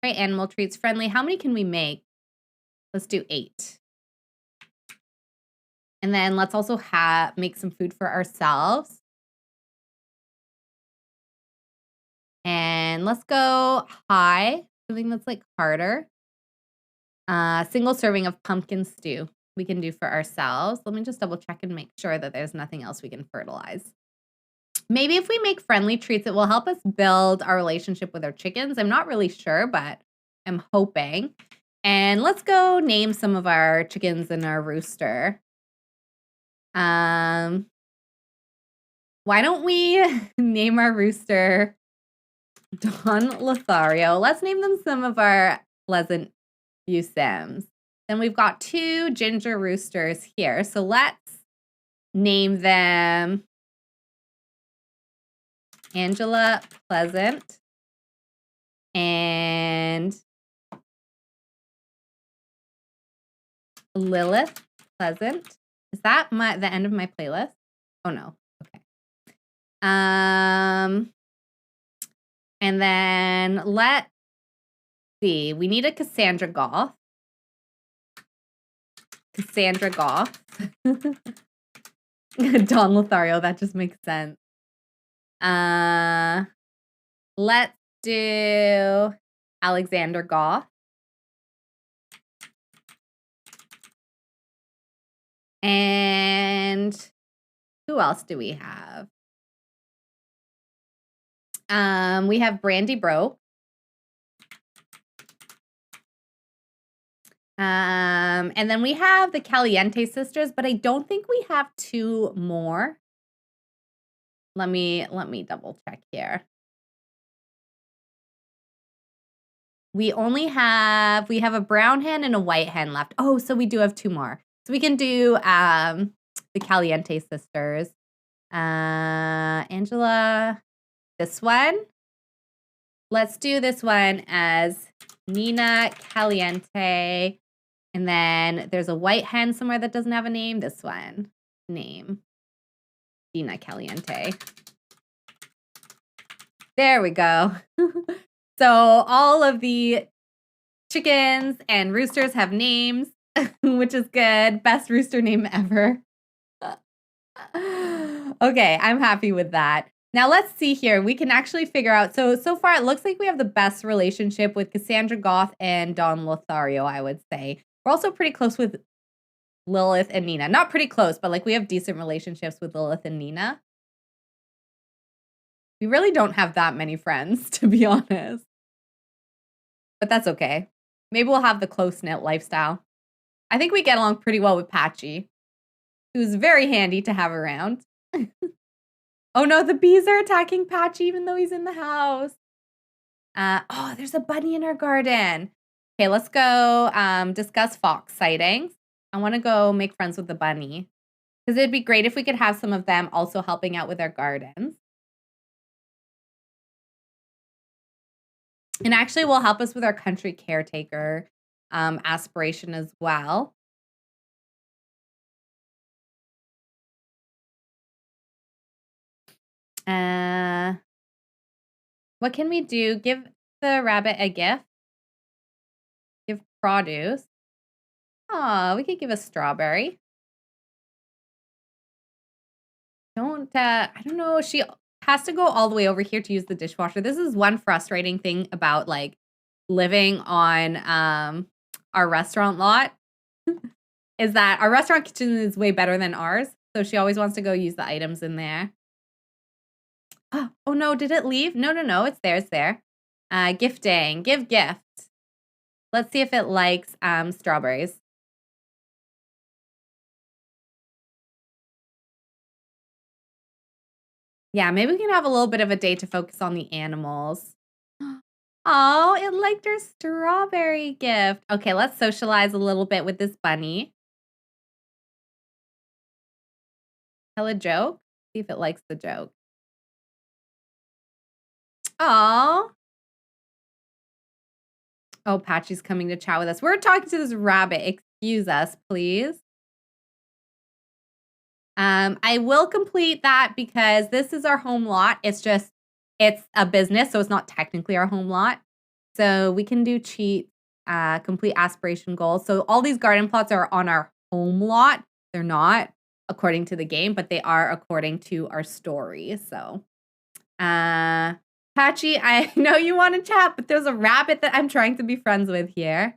Create animal treats friendly. How many can we make? Let's do 8. And then let's also make some food for ourselves. And let's go high. Something that's like harder. Single serving of pumpkin stew we can do for ourselves. Let me just double check and make sure that there's nothing else we can fertilize. Maybe if we make friendly treats, it will help us build our relationship with our chickens. I'm not really sure, but I'm hoping. And let's go name some of our chickens and our rooster. Why don't we name our rooster Don Lothario? Let's name them some of our Pleasant View Sims. Then we've got 2 ginger roosters here. So let's name them Angela Pleasant and Lilith Pleasant. Is that the end of my playlist? Oh no. Okay. And then let's see. We need a Cassandra Goth. Cassandra Goth. Don Lothario, that just makes sense. Let's do Alexander Goth. And who else do we have? We have Brandy Bro. And then we have the Caliente sisters, but I don't think we have 2 more. Let me double check here. We have a brown hen and a white hen left. Oh, so we do have 2 more. So we can do the Caliente sisters. Angela, this one. Let's do this one as Nina Caliente. And then there's a white hen somewhere that doesn't have a name. This one. Name. Nina Caliente. There we go. So all of the chickens and roosters have names. which is good. Best rooster name ever. Okay, I'm happy with that. Now let's see here. We can actually figure out. So far it looks like we have the best relationship with Cassandra Goth and Don Lothario, I would say. We're also pretty close with Lilith and Nina. Not pretty close, but like we have decent relationships with Lilith and Nina. We really don't have that many friends, to be honest. But that's okay. Maybe we'll have the close-knit lifestyle. I think we get along pretty well with Patchy, who's very handy to have around. Oh no, the bees are attacking Patchy even though he's in the house. Oh, there's a bunny in our garden. Okay, let's go discuss fox sightings. I want to go make friends with the bunny because it'd be great if we could have some of them also helping out with our gardens. And actually will help us with our country caretaker aspiration as well. What can we do? Give the rabbit a gift. Give produce. Oh, we could give a strawberry. I don't know. She has to go all the way over here to use the dishwasher. This is one frustrating thing about like living on our restaurant lot is that our restaurant kitchen is way better than ours. So she always wants to go use the items in there. Oh no, did it leave? No, it's there, it's there. Gifting, give gift. Let's see if it likes strawberries. Yeah, maybe we can have a little bit of a day to focus on the animals. Oh, it liked our strawberry gift. Okay, let's socialize a little bit with this bunny. Tell a joke. See if it likes the joke. Oh. Oh, Patchy's coming to chat with us. We're talking to this rabbit. Excuse us, please. I will complete that because this is our home lot. It's a business, so it's not technically our home lot. So we can do cheat, complete aspiration goals. So all these garden plots are on our home lot. They're not according to the game, but they are according to our story. So, Patchy, I know you want to chat, but there's a rabbit that I'm trying to be friends with here.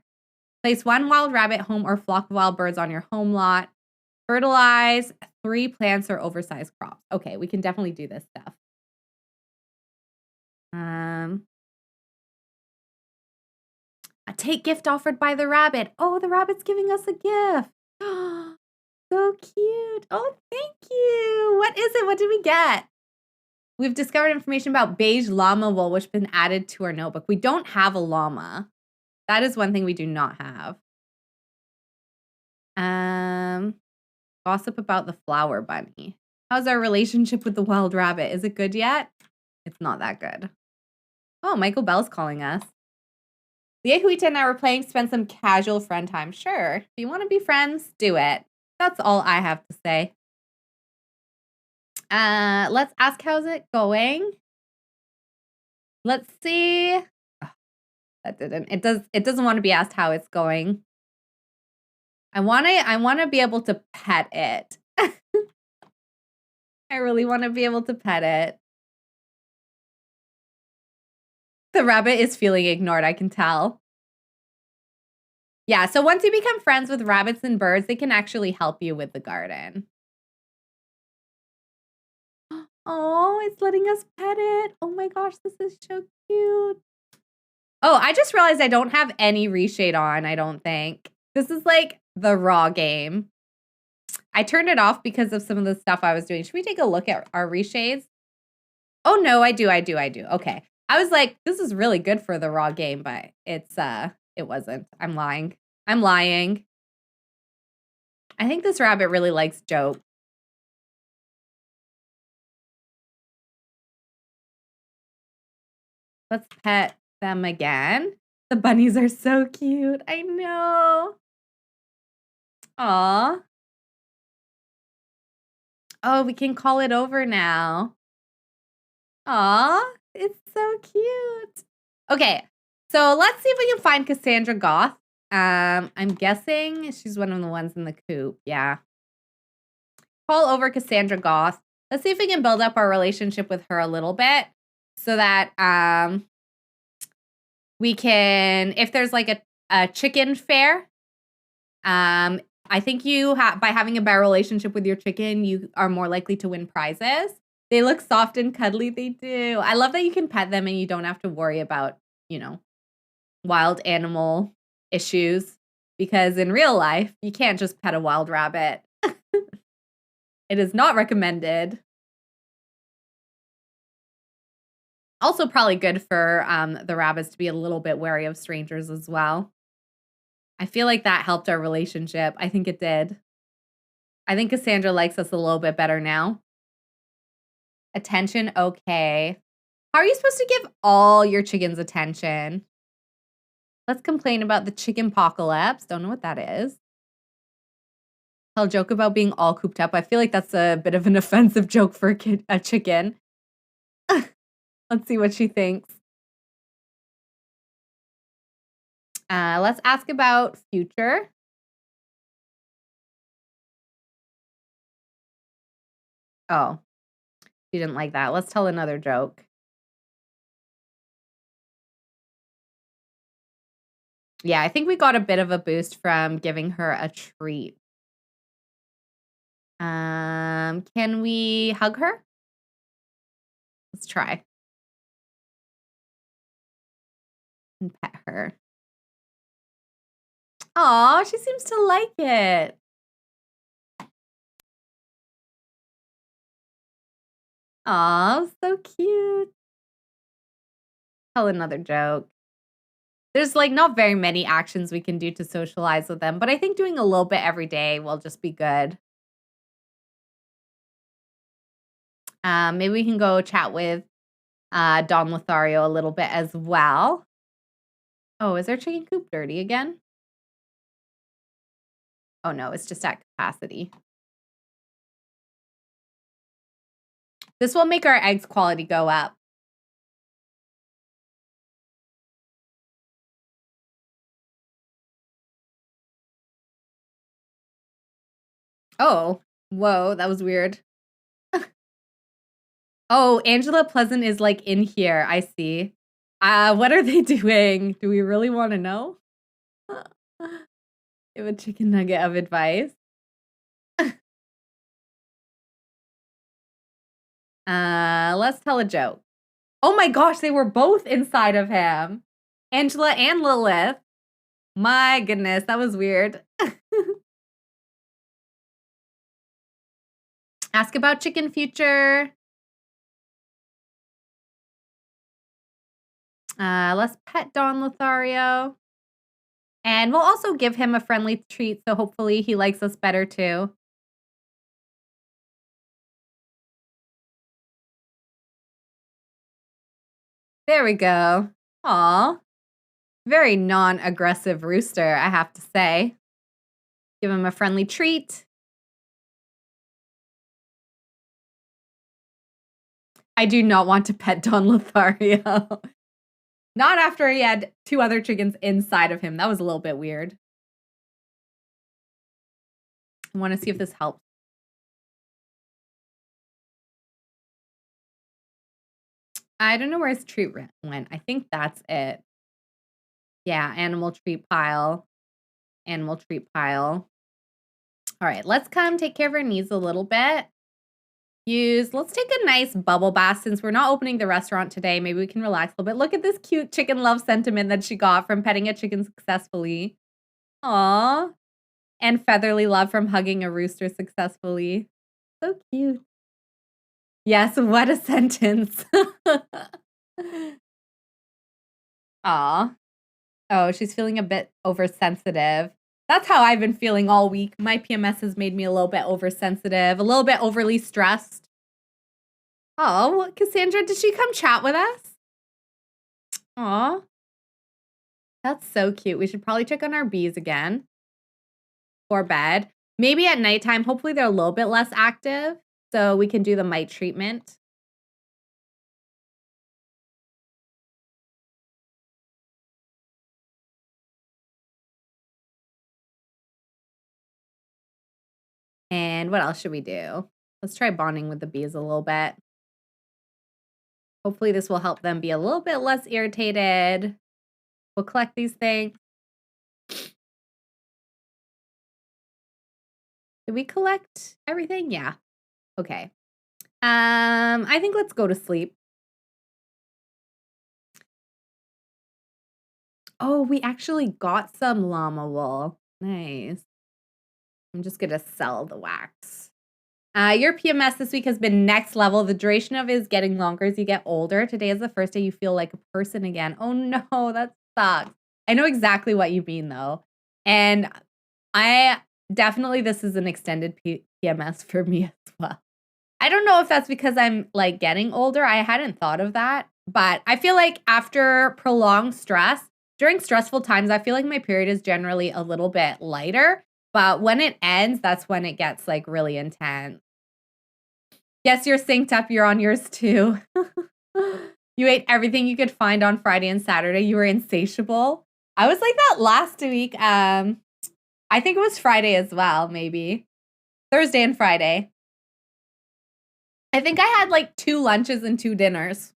Place one wild rabbit home or flock of wild birds on your home lot. Fertilize 3 plants or oversized crops. Okay, we can definitely do this stuff. A take gift offered by the rabbit. Oh, the rabbit's giving us a gift. So cute. Oh, thank you. What is it? What did we get? We've discovered information about beige llama wool, which has been added to our notebook. We don't have a llama. That is one thing we do not have. Gossip about the flower bunny. How's our relationship with the wild rabbit? Is it good yet? It's not that good. Oh, Michael Bell's calling us. Liehuita and I were playing, spend some casual friend time. Sure. If you want to be friends, do it. That's all I have to say. Let's ask how's it going. Let's see. Oh, that didn't. It doesn't want to be asked how it's going. I want to be able to pet it. I really want to be able to pet it. The rabbit is feeling ignored, I can tell. Yeah, so once you become friends with rabbits and birds, they can actually help you with the garden. Oh, it's letting us pet it. Oh my gosh, this is so cute. Oh, I just realized I don't have any reshade on, I don't think. This is like the raw game. I turned it off because of some of the stuff I was doing. Should we take a look at our reshades? Oh no, I do. Okay. I was like, this is really good for the raw game, but it wasn't. I'm lying. I think this rabbit really likes joke. Let's pet them again. The bunnies are so cute. I know. Aw. Oh, we can call it over now. Aw, it's so cute. Okay, so let's see if we can find Cassandra Goth. I'm guessing she's one of the ones in the coop. Yeah. Call over Cassandra Goth. Let's see if we can build up our relationship with her a little bit so that we can, if there's like a chicken fair, I think by having a better relationship with your chicken, you are more likely to win prizes. They look soft and cuddly. They do. I love that you can pet them and you don't have to worry about, wild animal issues, because in real life, you can't just pet a wild rabbit. It is not recommended. Also probably good for the rabbits to be a little bit wary of strangers as well. I feel like that helped our relationship. I think it did. I think Cassandra likes us a little bit better now. Attention, okay. How are you supposed to give all your chickens attention? Let's complain about the chicken apocalypse. Don't know what that is. I'll joke about being all cooped up. I feel like that's a bit of an offensive joke for a chicken. Let's see what she thinks. Let's ask about future. Oh, she didn't like that. Let's tell another joke. Yeah, I think we got a bit of a boost from giving her a treat. Can we hug her? Let's try. And pet her. Aw, she seems to like it. Aw, so cute. Tell another joke. There's like not very many actions we can do to socialize with them, but I think doing a little bit every day will just be good. Maybe we can go chat with Don Lothario a little bit as well. Oh, is our chicken coop dirty again? Oh no, it's just at capacity. This will make our eggs quality go up. Oh, whoa, that was weird. Oh, Angela Pleasant is like in here. I see. What are they doing? Do we really want to know? Give a chicken nugget of advice. Let's tell a joke. Oh my gosh, they were both inside of him. Angela and Lilith. My goodness, that was weird. Ask about chicken future. Let's pet Don Lothario. And we'll also give him a friendly treat, so hopefully he likes us better too. There we go. Aw. Very non-aggressive rooster, I have to say. Give him a friendly treat. I do not want to pet Don Lothario. Not after he had 2 other chickens inside of him. That was a little bit weird. I want to see if this helps. I don't know where his treat went. I think that's it. Yeah, animal treat pile. Animal treat pile. All right, let's come take care of our needs a little bit. Let's take a nice bubble bath since we're not opening the restaurant today. Maybe we can relax a little bit. Look at this cute chicken love sentiment that she got from petting a chicken successfully. Aw. And featherly love from hugging a rooster successfully. So cute. Yes, what a sentence. Aw. Oh, she's feeling a bit oversensitive. That's how I've been feeling all week. My PMS has made me a little bit oversensitive, a little bit overly stressed. Oh, Cassandra, did she come chat with us? Aw. That's so cute. We should probably check on our bees again. For bed. Maybe at nighttime, hopefully they're a little bit less active, so we can do the mite treatment. And what else should we do? Let's try bonding with the bees a little bit. Hopefully this will help them be a little bit less irritated. We'll collect these things. Did we collect everything? Yeah. Okay. I think let's go to sleep. Oh, we actually got some llama wool. Nice. I'm just gonna sell the wax. Your PMS this week has been next level. The duration of it is getting longer as you get older. Today is the first day you feel like a person again. Oh no, that sucks. I know exactly what you mean though. And I definitely, this is an extended PMS for me as well. I don't know if that's because I'm like getting older. I hadn't thought of that, but I feel like after prolonged stress, during stressful times, I feel like my period is generally a little bit lighter, but when it ends, that's when it gets like really intense. Yes, you're synced up. You're on yours too. You ate everything you could find on Friday and Saturday. You were insatiable. I was like that last week. I think it was Friday as well, maybe. Thursday and Friday. I think I had like 2 lunches and 2 dinners.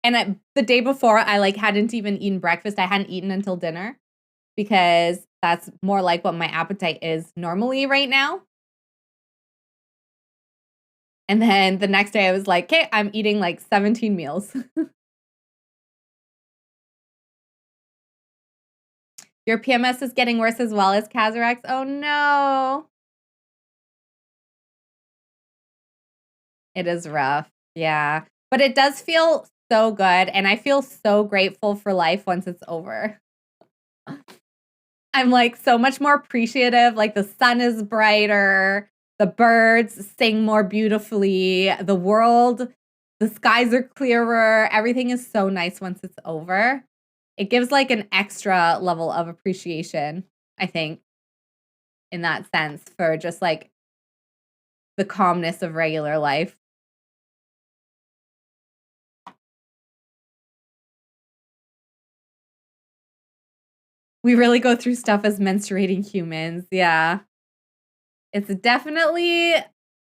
And the day before, I like hadn't even eaten breakfast. I hadn't eaten until dinner because that's more like what my appetite is normally right now. And then the next day I was like, okay, I'm eating like 17 meals. Your PMS is getting worse as well as Cazarex. Oh no. It is rough. Yeah. But it does feel so good. And I feel so grateful for life once it's over. I'm like so much more appreciative. Like the sun is brighter. The birds sing more beautifully. The world, the skies are clearer. Everything is so nice once it's over. It gives like an extra level of appreciation, I think, in that sense, for just like the calmness of regular life. We really go through stuff as menstruating humans. Yeah. It's definitely,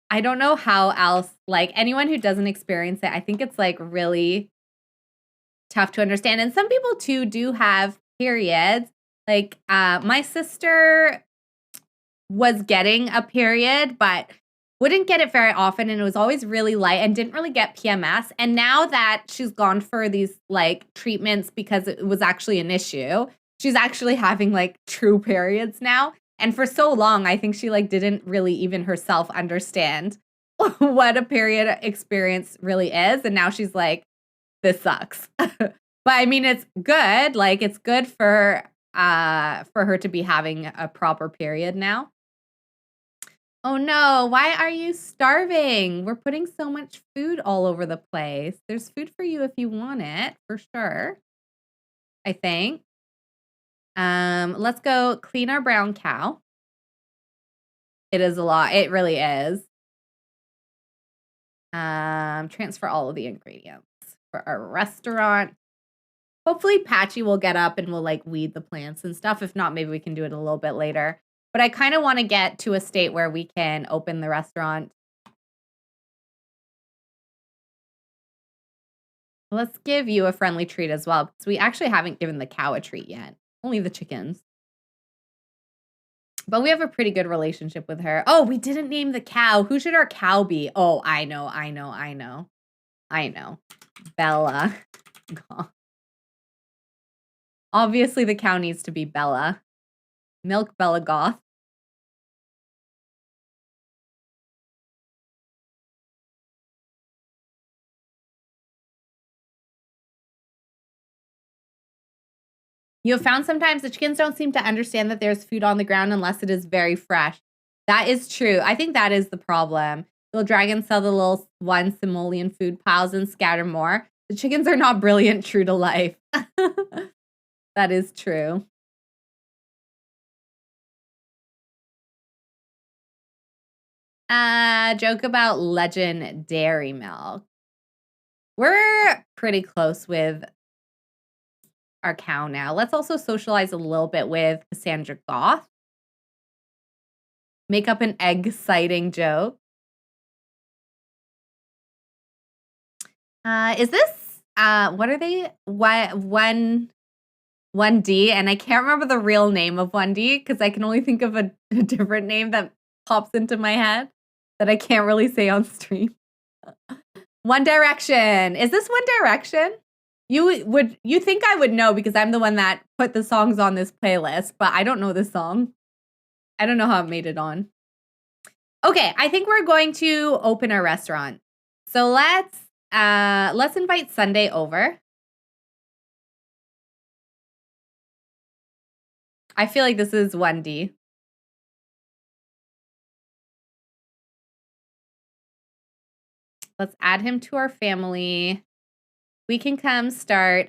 I don't know how else, like anyone who doesn't experience it, I think it's like really tough to understand. And some people too do have periods. Like my sister was getting a period, but wouldn't get it very often. And it was always really light and didn't really get PMS. And now that she's gone for these like treatments because it was actually an issue, she's actually having like true periods now. And for so long, I think she like didn't really even herself understand what a period experience really is. And now she's like, this sucks. But I mean, it's good. Like it's good for her to be having a proper period now. Oh no, why are you starving? We're putting so much food all over the place. There's food for you if you want it, for sure. I think. Let's go clean our brown cow. It is a lot. It really is. Transfer all of the ingredients for our restaurant. Hopefully Patchy will get up and will like weed the plants and stuff. If not, maybe we can do it a little bit later. But I kind of want to get to a state where we can open the restaurant. Let's give you a friendly treat as well, because we actually haven't given the cow a treat yet. Only the chickens. But we have a pretty good relationship with her. Oh, we didn't name the cow. Who should our cow be? Oh, I know. Bella. Obviously, the cow needs to be Bella. Milk Bella Goth. You have found sometimes the chickens don't seem to understand that there's food on the ground unless it is very fresh. That is true. I think that is the problem. Little dragons sell the little one simoleon food piles and scatter more. The chickens are not brilliant, true to life. That is true. Joke about Legend Dairy Milk. We're pretty close with our cow now. Let's also socialize a little bit with Cassandra Goth. Make up an egg-citing joke. Is this, what are they? 1D, and I can't remember the real name of 1D because I can only think of a different name that pops into my head that I can't really say on stream. One Direction. Is this One Direction? You think I would know because I'm the one that put the songs on this playlist, but I don't know this song. I don't know how it made it on. Okay, I think we're going to open a restaurant. So let's invite Sunday over. I feel like this is 1D. Let's add him to our family. We can come start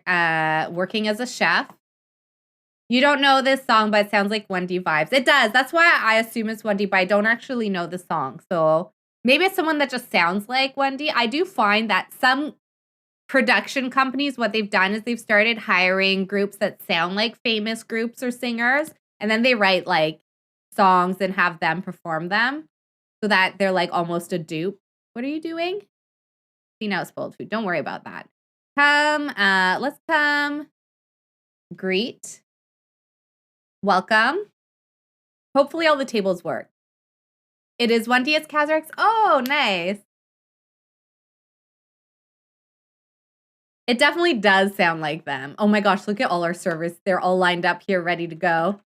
working as a chef. You don't know this song, but it sounds like 1D vibes. It does. That's why I assume it's 1D, but I don't actually know the song. So maybe it's someone that just sounds like 1D. I do find that some production companies, what they've done is they've started hiring groups that sound like famous groups or singers, and then they write like songs and have them perform them so that they're like almost a dupe. What are you doing? Clean out spoiled food. Don't worry about that. Let's come greet. Welcome. Hopefully all the tables work. It is 1D, it's Kazarix. Oh, nice. It definitely does sound like them. Oh my gosh, look at all our servers. They're all lined up here, ready to go.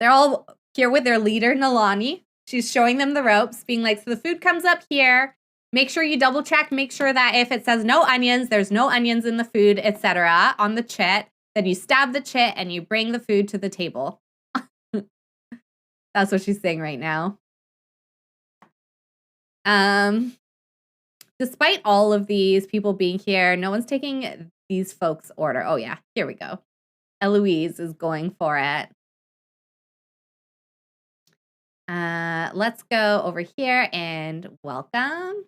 They're all here with their leader, Nalani. She's showing them the ropes, being like, so the food comes up here. Make sure you double check. Make sure that if it says no onions, there's no onions in the food, etc. on the chit. Then you stab the chit and you bring the food to the table. That's what she's saying right now. Despite all of these people being here, no one's taking these folks' order. Oh yeah, here we go. Eloise is going for it. Let's go over here and welcome.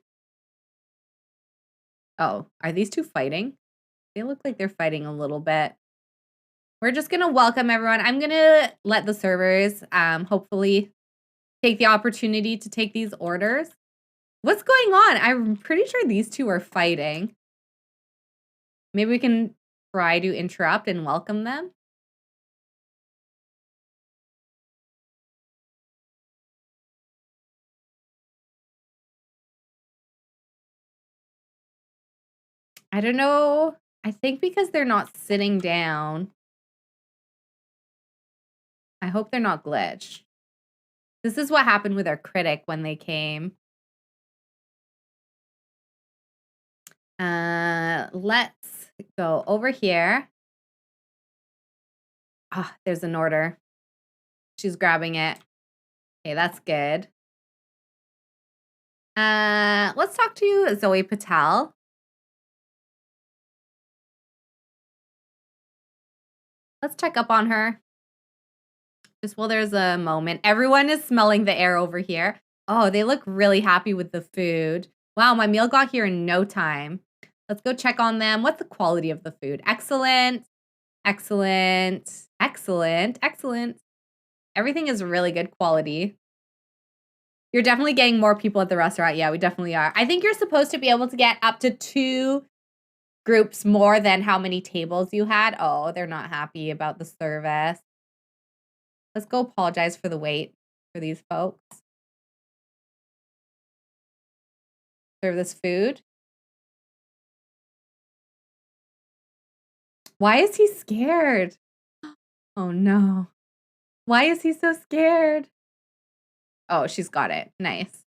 Oh, are these two fighting? They look like they're fighting a little bit. We're just going to welcome everyone. I'm going to let the servers hopefully take the opportunity to take these orders. What's going on? I'm pretty sure these two are fighting. Maybe we can try to interrupt and welcome them. I don't know. I think because they're not sitting down. I hope they're not glitched. This is what happened with our critic when they came. Let's go over here. Ah, there's an order. She's grabbing it. Okay, that's good. Let's talk to Zoe Patel. Let's check up on her. Just while there's a moment. Everyone is smelling the air over here. Oh, they look really happy with the food. Wow, my meal got here in no time. Let's go check on them. What's the quality of the food? Excellent. Excellent. Excellent. Excellent. Everything is really good quality. You're definitely getting more people at the restaurant. Yeah, we definitely are. I think you're supposed to be able to get up to 2 groups more than how many tables you had. Oh, they're not happy about the service. Let's go apologize for the wait for these folks. Serve this food. Why is he scared? Oh no. Why is he so scared? Oh, she's got it. Nice.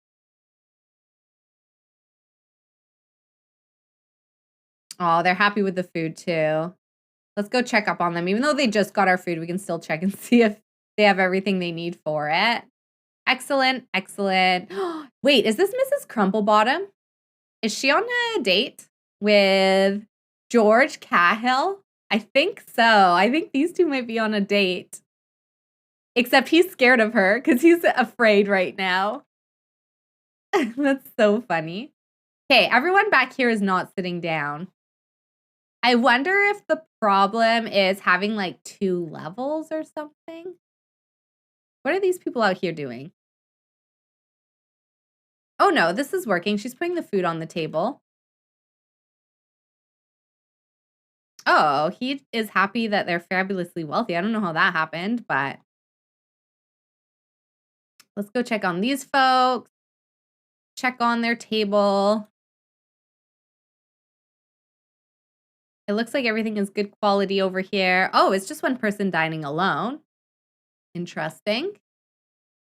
Oh, they're happy with the food too. Let's go check up on them. Even though they just got our food, we can still check and see if they have everything they need for it. Excellent. Excellent. Wait, is this Mrs. Crumplebottom? Is she on a date with George Cahill? I think so. I think these two might be on a date. Except he's scared of her because he's afraid right now. That's so funny. Okay, everyone back here is not sitting down. I wonder if the problem is having like 2 levels or something. What are these people out here doing? Oh no, this is working. She's putting the food on the table. Oh, he is happy that they're fabulously wealthy. I don't know how that happened, but let's go check on these folks. Check on their table. It looks like everything is good quality over here. Oh, it's just one person dining alone. Interesting.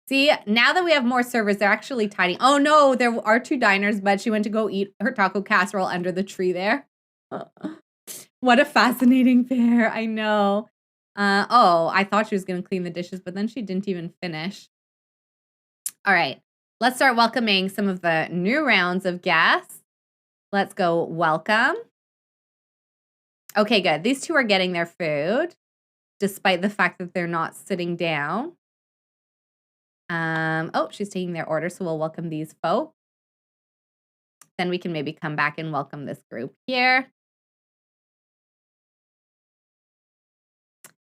See, now that we have more servers, they're actually tidying. Oh no, there are 2 diners, but she went to go eat her taco casserole under the tree there. What a fascinating pair. I know. Oh, I thought she was going to clean the dishes, but then she didn't even finish. All right, let's start welcoming some of the new rounds of guests. Let's go welcome. Okay, good. These 2 are getting their food, despite the fact that they're not sitting down. Oh, she's taking their order, so we'll welcome these folks. Then we can maybe come back and welcome this group here.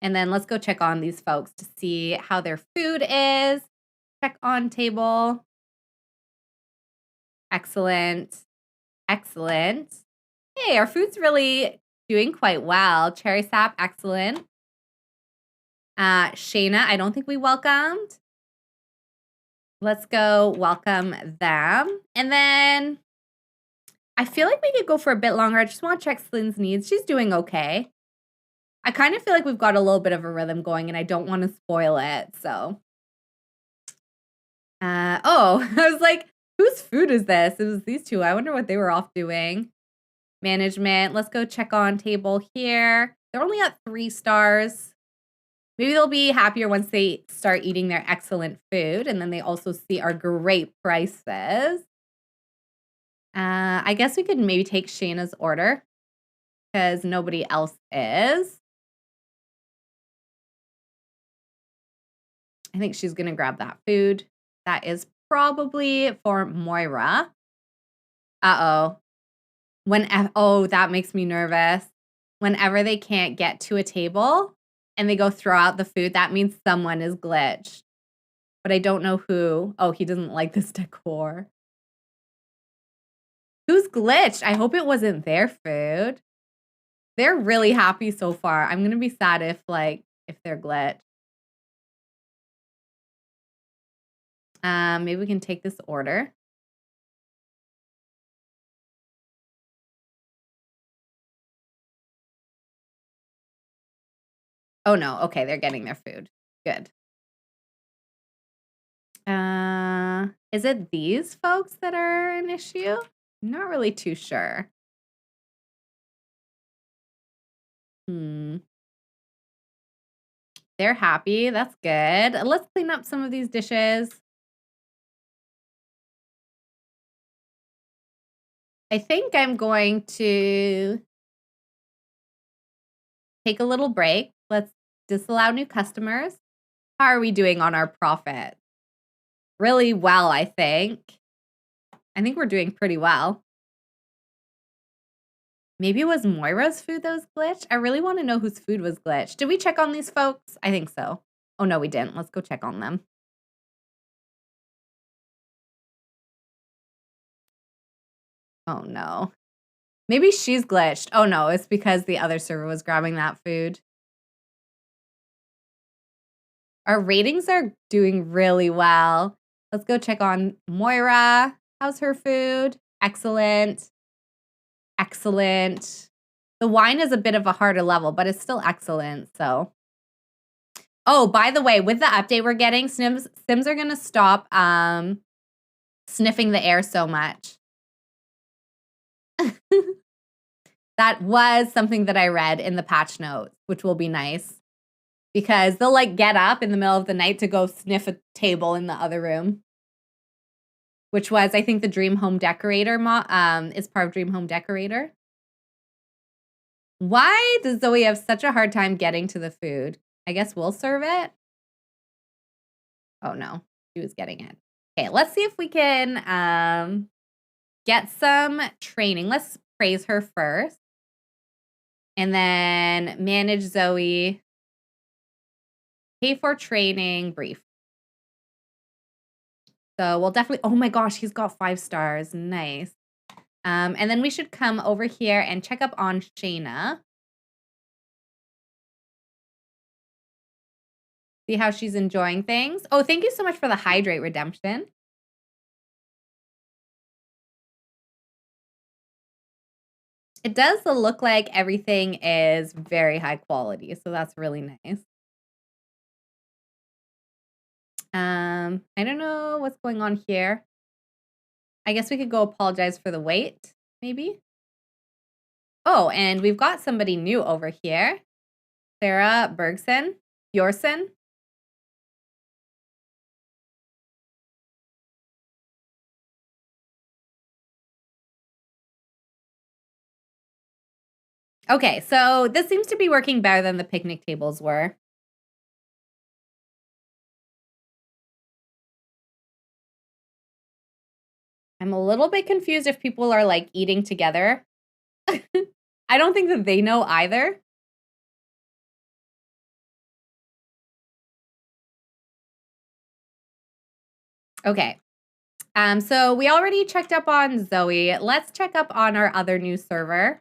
And then let's go check on these folks to see how their food is. Check on table. Excellent. Excellent. Hey, our food's really doing quite well. Cherry sap, excellent. Shayna, I don't think we welcomed. Let's go welcome them. And then I feel like we could go for a bit longer. I just want to check Slynn's needs. She's doing okay. I kind of feel like we've got a little bit of a rhythm going and I don't want to spoil it. So, oh, I was like, whose food is this? It was these 2. I wonder what they were off doing. Management. Let's go check on table here. They're only at 3 stars. Maybe they'll be happier once they start eating their excellent food. And then they also see our great prices. I guess we could maybe take Shayna's order because nobody else is. I think she's going to grab that food. That is probably for Moira. Uh-oh. Oh, that makes me nervous. Whenever they can't get to a table and they go throw out the food, that means someone is glitched. But I don't know who. Oh, he doesn't like this decor. Who's glitched? I hope it wasn't their food. They're really happy so far. I'm going to be sad if they're glitched. Maybe we can take this order. Oh no, okay, they're getting their food. Good. Is it these folks that are an issue? I'm not really too sure. They're happy. That's good. Let's clean up some of these dishes. I think I'm going to take a little break. Let's disallow new customers. How are we doing on our profit? Really well, I think. I think we're doing pretty well. Maybe it was Moira's food that was glitched. I really want to know whose food was glitched. Did we check on these folks? I think so. Oh, no, we didn't. Let's go check on them. Oh, no. Maybe she's glitched. Oh, no, it's because the other server was grabbing that food. Our ratings are doing really well. Let's go check on Moira. How's her food? Excellent. Excellent. The wine is a bit of a harder level, but it's still excellent, so. Oh, by the way, with the update we're getting, Sims are going to stop sniffing the air so much. That was something that I read in the patch notes, which will be nice. Because they'll get up in the middle of the night to go sniff a table in the other room. Which was, I think, the Dream Home Decorator is part of Dream Home Decorator. Why does Zoe have such a hard time getting to the food? I guess we'll serve it. Oh, no. She was getting it. Okay, let's see if we can get some training. Let's praise her first. And then manage Zoe. Pay for training, brief. So we'll definitely, oh my gosh, he's got 5 stars. Nice. And then we should come over here and check up on Shayna. See how she's enjoying things. Oh, thank you so much for the hydrate redemption. It does look like everything is very high quality, so that's really nice. I don't know what's going on here. I guess we could go apologize for the wait, maybe. Oh, and we've got somebody new over here. Sarah Bergson. Bjorsen. Okay, so this seems to be working better than the picnic tables were. I'm a little bit confused if people are like eating together. I don't think that they know either. Okay. So we already checked up on Zoe. Let's check up on our other new server,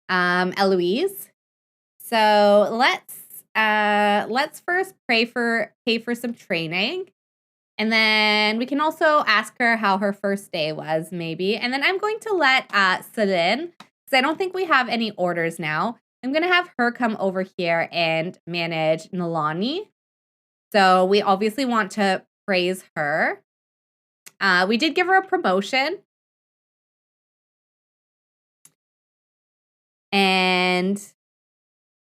Eloise. So let's first pay for some training. And then we can also ask her how her first day was, maybe. And then I'm going to let Celine, because I don't think we have any orders now. I'm going to have her come over here and manage Nalani. So we obviously want to praise her. We did give her a promotion. And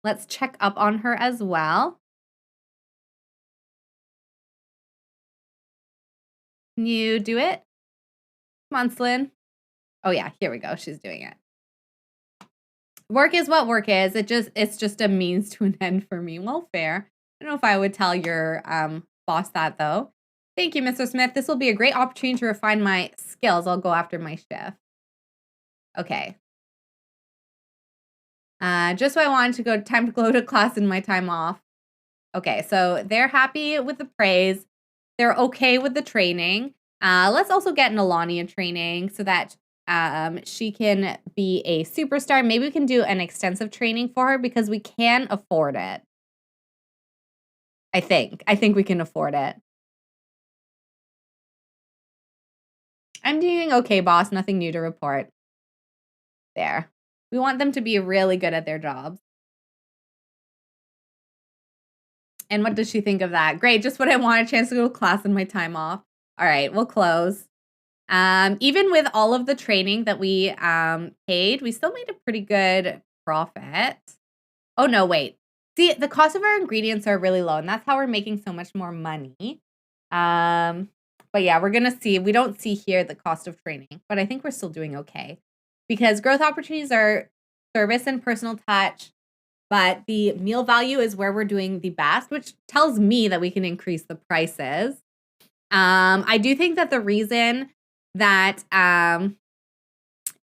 let's check up on her as well. Can you do it? Come on, Slyn. Oh yeah, here we go. She's doing it. Work is what work is. It's just a means to an end for me. Well, fair. I don't know if I would tell your boss that though. Thank you, Mr. Smith. This will be a great opportunity to refine my skills. I'll go after my shift. Okay. Just what I wanted to go. Time to go to class in my time off. Okay, so they're happy with the praise. They're okay with the training. Let's also get Nalani in training so that she can be a superstar. Maybe we can do an extensive training for her because we can afford it. I think we can afford it. I'm doing okay, boss. Nothing new to report. There. We want them to be really good at their jobs. And what does she think of that? Great, just what I want, a chance to go to class in my time off. All right, we'll close. Even with all of the training that we paid, we still made a pretty good profit. Oh, no, wait. See, the cost of our ingredients are really low, and that's how we're making so much more money. But yeah, we're going to see. We don't see here the cost of training, but I think we're still doing okay. Because growth opportunities are service and personal touch, but the meal value is where we're doing the best, which tells me that we can increase the prices. I do think that the reason that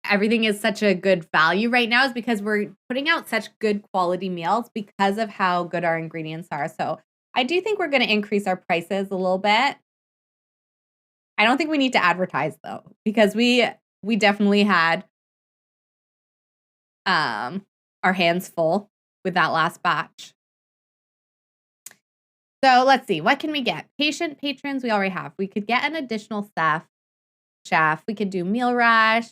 everything is such a good value right now is because we're putting out such good quality meals because of how good our ingredients are. So I do think we're going to increase our prices a little bit. I don't think we need to advertise though, because we definitely had our hands full with that last batch. So let's see, what can we get? Patient patrons, we already have. We could get an additional chef. We could do meal rush,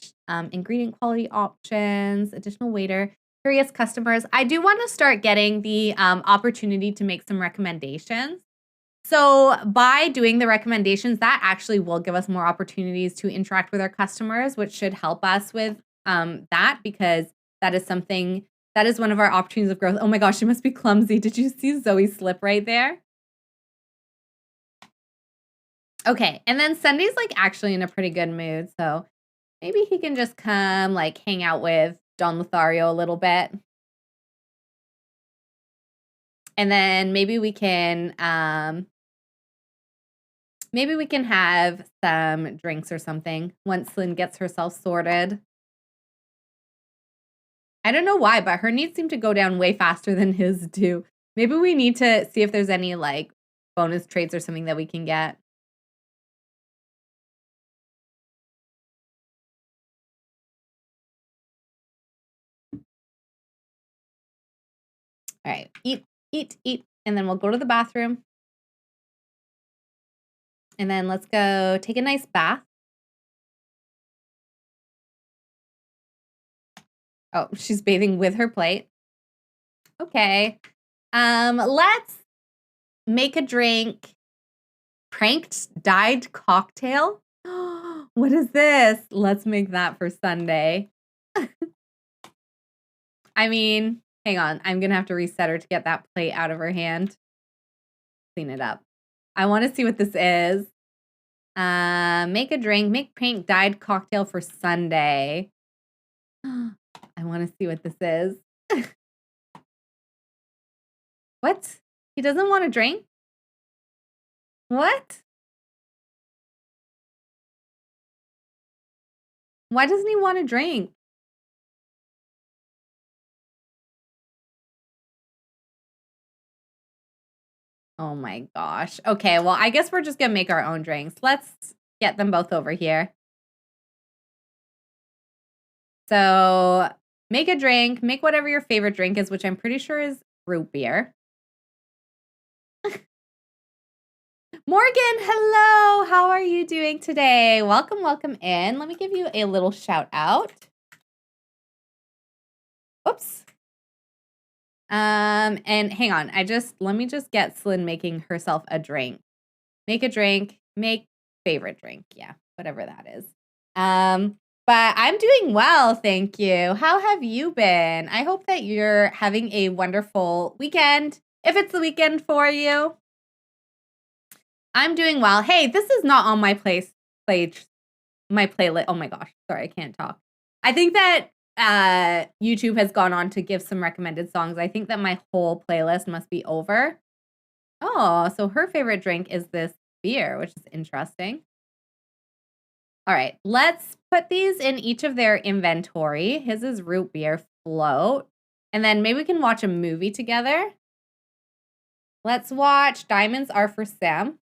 ingredient quality options, additional waiter, curious customers. I do want to start getting the opportunity to make some recommendations. So by doing the recommendations, that actually will give us more opportunities to interact with our customers, which should help us with that, because that is something, that is one of our opportunities of growth. Oh my gosh, she must be clumsy. Did you see Zoe slip right there? Okay, and then Sunday's like actually in a pretty good mood, so maybe he can just come like hang out with Don Lothario a little bit. And then maybe we can have some drinks or something once Lynn gets herself sorted. I don't know why, but her needs seem to go down way faster than his do. Maybe we need to see if there's any like bonus traits or something that we can get. All right, eat, eat, eat. And then we'll go to the bathroom. And then let's go take a nice bath. Oh, she's bathing with her plate. Okay. Let's make a drink. Pranked dyed cocktail. What is this? Let's make that for Sunday. I mean, hang on. I'm going to have to reset her to get that plate out of her hand. Clean it up. I want to see what this is. Make a drink. Make pranked dyed cocktail for Sunday. I want to see what this is. What? He doesn't want to drink? What? Why doesn't he want to drink? Oh my gosh. Okay, well, I guess we're just going to make our own drinks. Let's get them both over here. So make a drink. Make whatever your favorite drink is, which I'm pretty sure is root beer. Morgan, hello. How are you doing today? Welcome, welcome in. Let me give you a little shout out. Oops. And hang on. Let me just get Slyn making herself a drink. Make a drink. Make favorite drink. Yeah, whatever that is. But I'm doing well, thank you. How have you been? I hope that you're having a wonderful weekend. If it's the weekend for you. I'm doing well. Hey, this is not on my playlist. Oh my gosh. Sorry, I can't talk. I think that YouTube has gone on to give some recommended songs. I think that my whole playlist must be over. Oh, so her favorite drink is this beer, which is interesting. All right, let's put these in each of their inventory. His is root beer float. And then maybe we can watch a movie together. Let's watch Diamonds Are for Sam.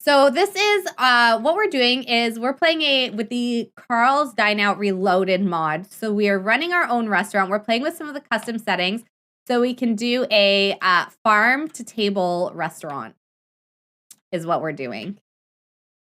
So this is, what we're doing is we're playing with the Carl's Dine Out Reloaded mod. So we are running our own restaurant. We're playing with some of the custom settings so we can do a farm to table restaurant is what we're doing.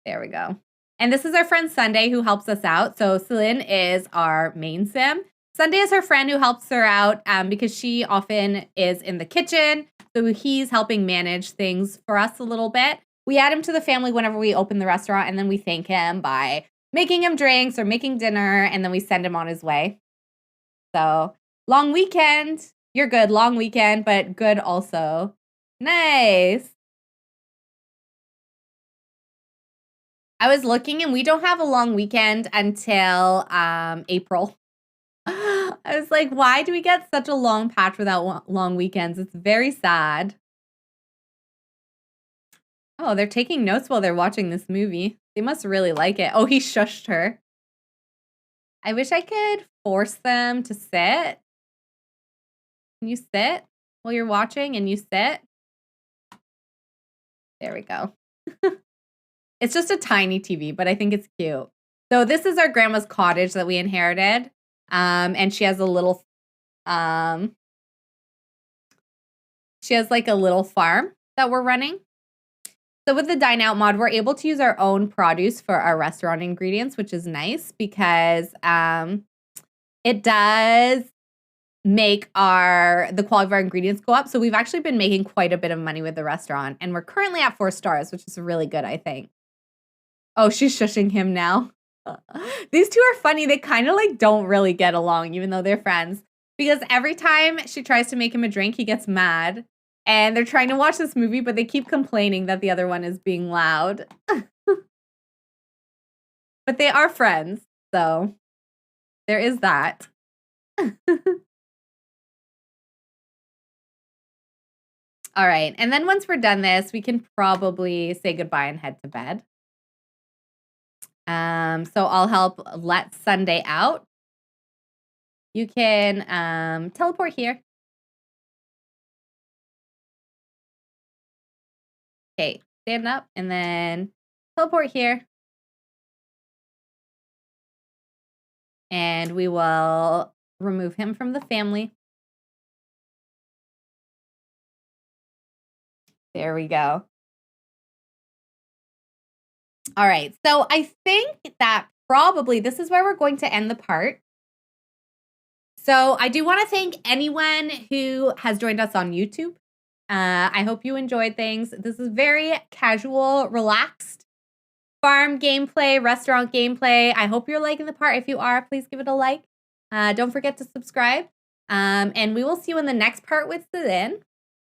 There we go. And this is our friend Sunday who helps us out. So Celine is our main sim. Sunday is her friend who helps her out because she often is in the kitchen. So he's helping manage things for us a little bit. We add him to the family whenever we open the restaurant, and then we thank him by making him drinks or making dinner, and then we send him on his way. So, long weekend. You're good. Long weekend, but good also. Nice. I was looking, and we don't have a long weekend until April. I was like, why do we get such a long patch without long weekends? It's very sad. Oh, they're taking notes while they're watching this movie. They must really like it. Oh, he shushed her. I wish I could force them to sit. Can you sit while you're watching and you sit? There we go. It's just a tiny TV, but I think it's cute. So this is our grandma's cottage that we inherited. And she has a little, she has like a little farm that we're running. So with the Dine Out mod, we're able to use our own produce for our restaurant ingredients, which is nice because it does make the quality of our ingredients go up. So we've actually been making quite a bit of money with the restaurant, and we're currently at 4 stars, which is really good, I think. Oh, she's shushing him now. These two are funny. They kind of like don't really get along, even though they're friends, because every time she tries to make him a drink, he gets mad. And they're trying to watch this movie, but they keep complaining that the other one is being loud. But they are friends, so there is that. All right, and then once we're done this, we can probably say goodbye and head to bed. So I'll help let Sunday out. You can teleport here. Okay, stand up and then teleport here. And we will remove him from the family. There we go. All right. So I think that probably this is where we're going to end the part. So I do want to thank anyone who has joined us on YouTube. I hope you enjoyed things. This is very casual, relaxed farm gameplay, restaurant gameplay. I hope you're liking the part. If you are, please give it a like. Don't forget to subscribe. And we will see you in the next part with Lynn.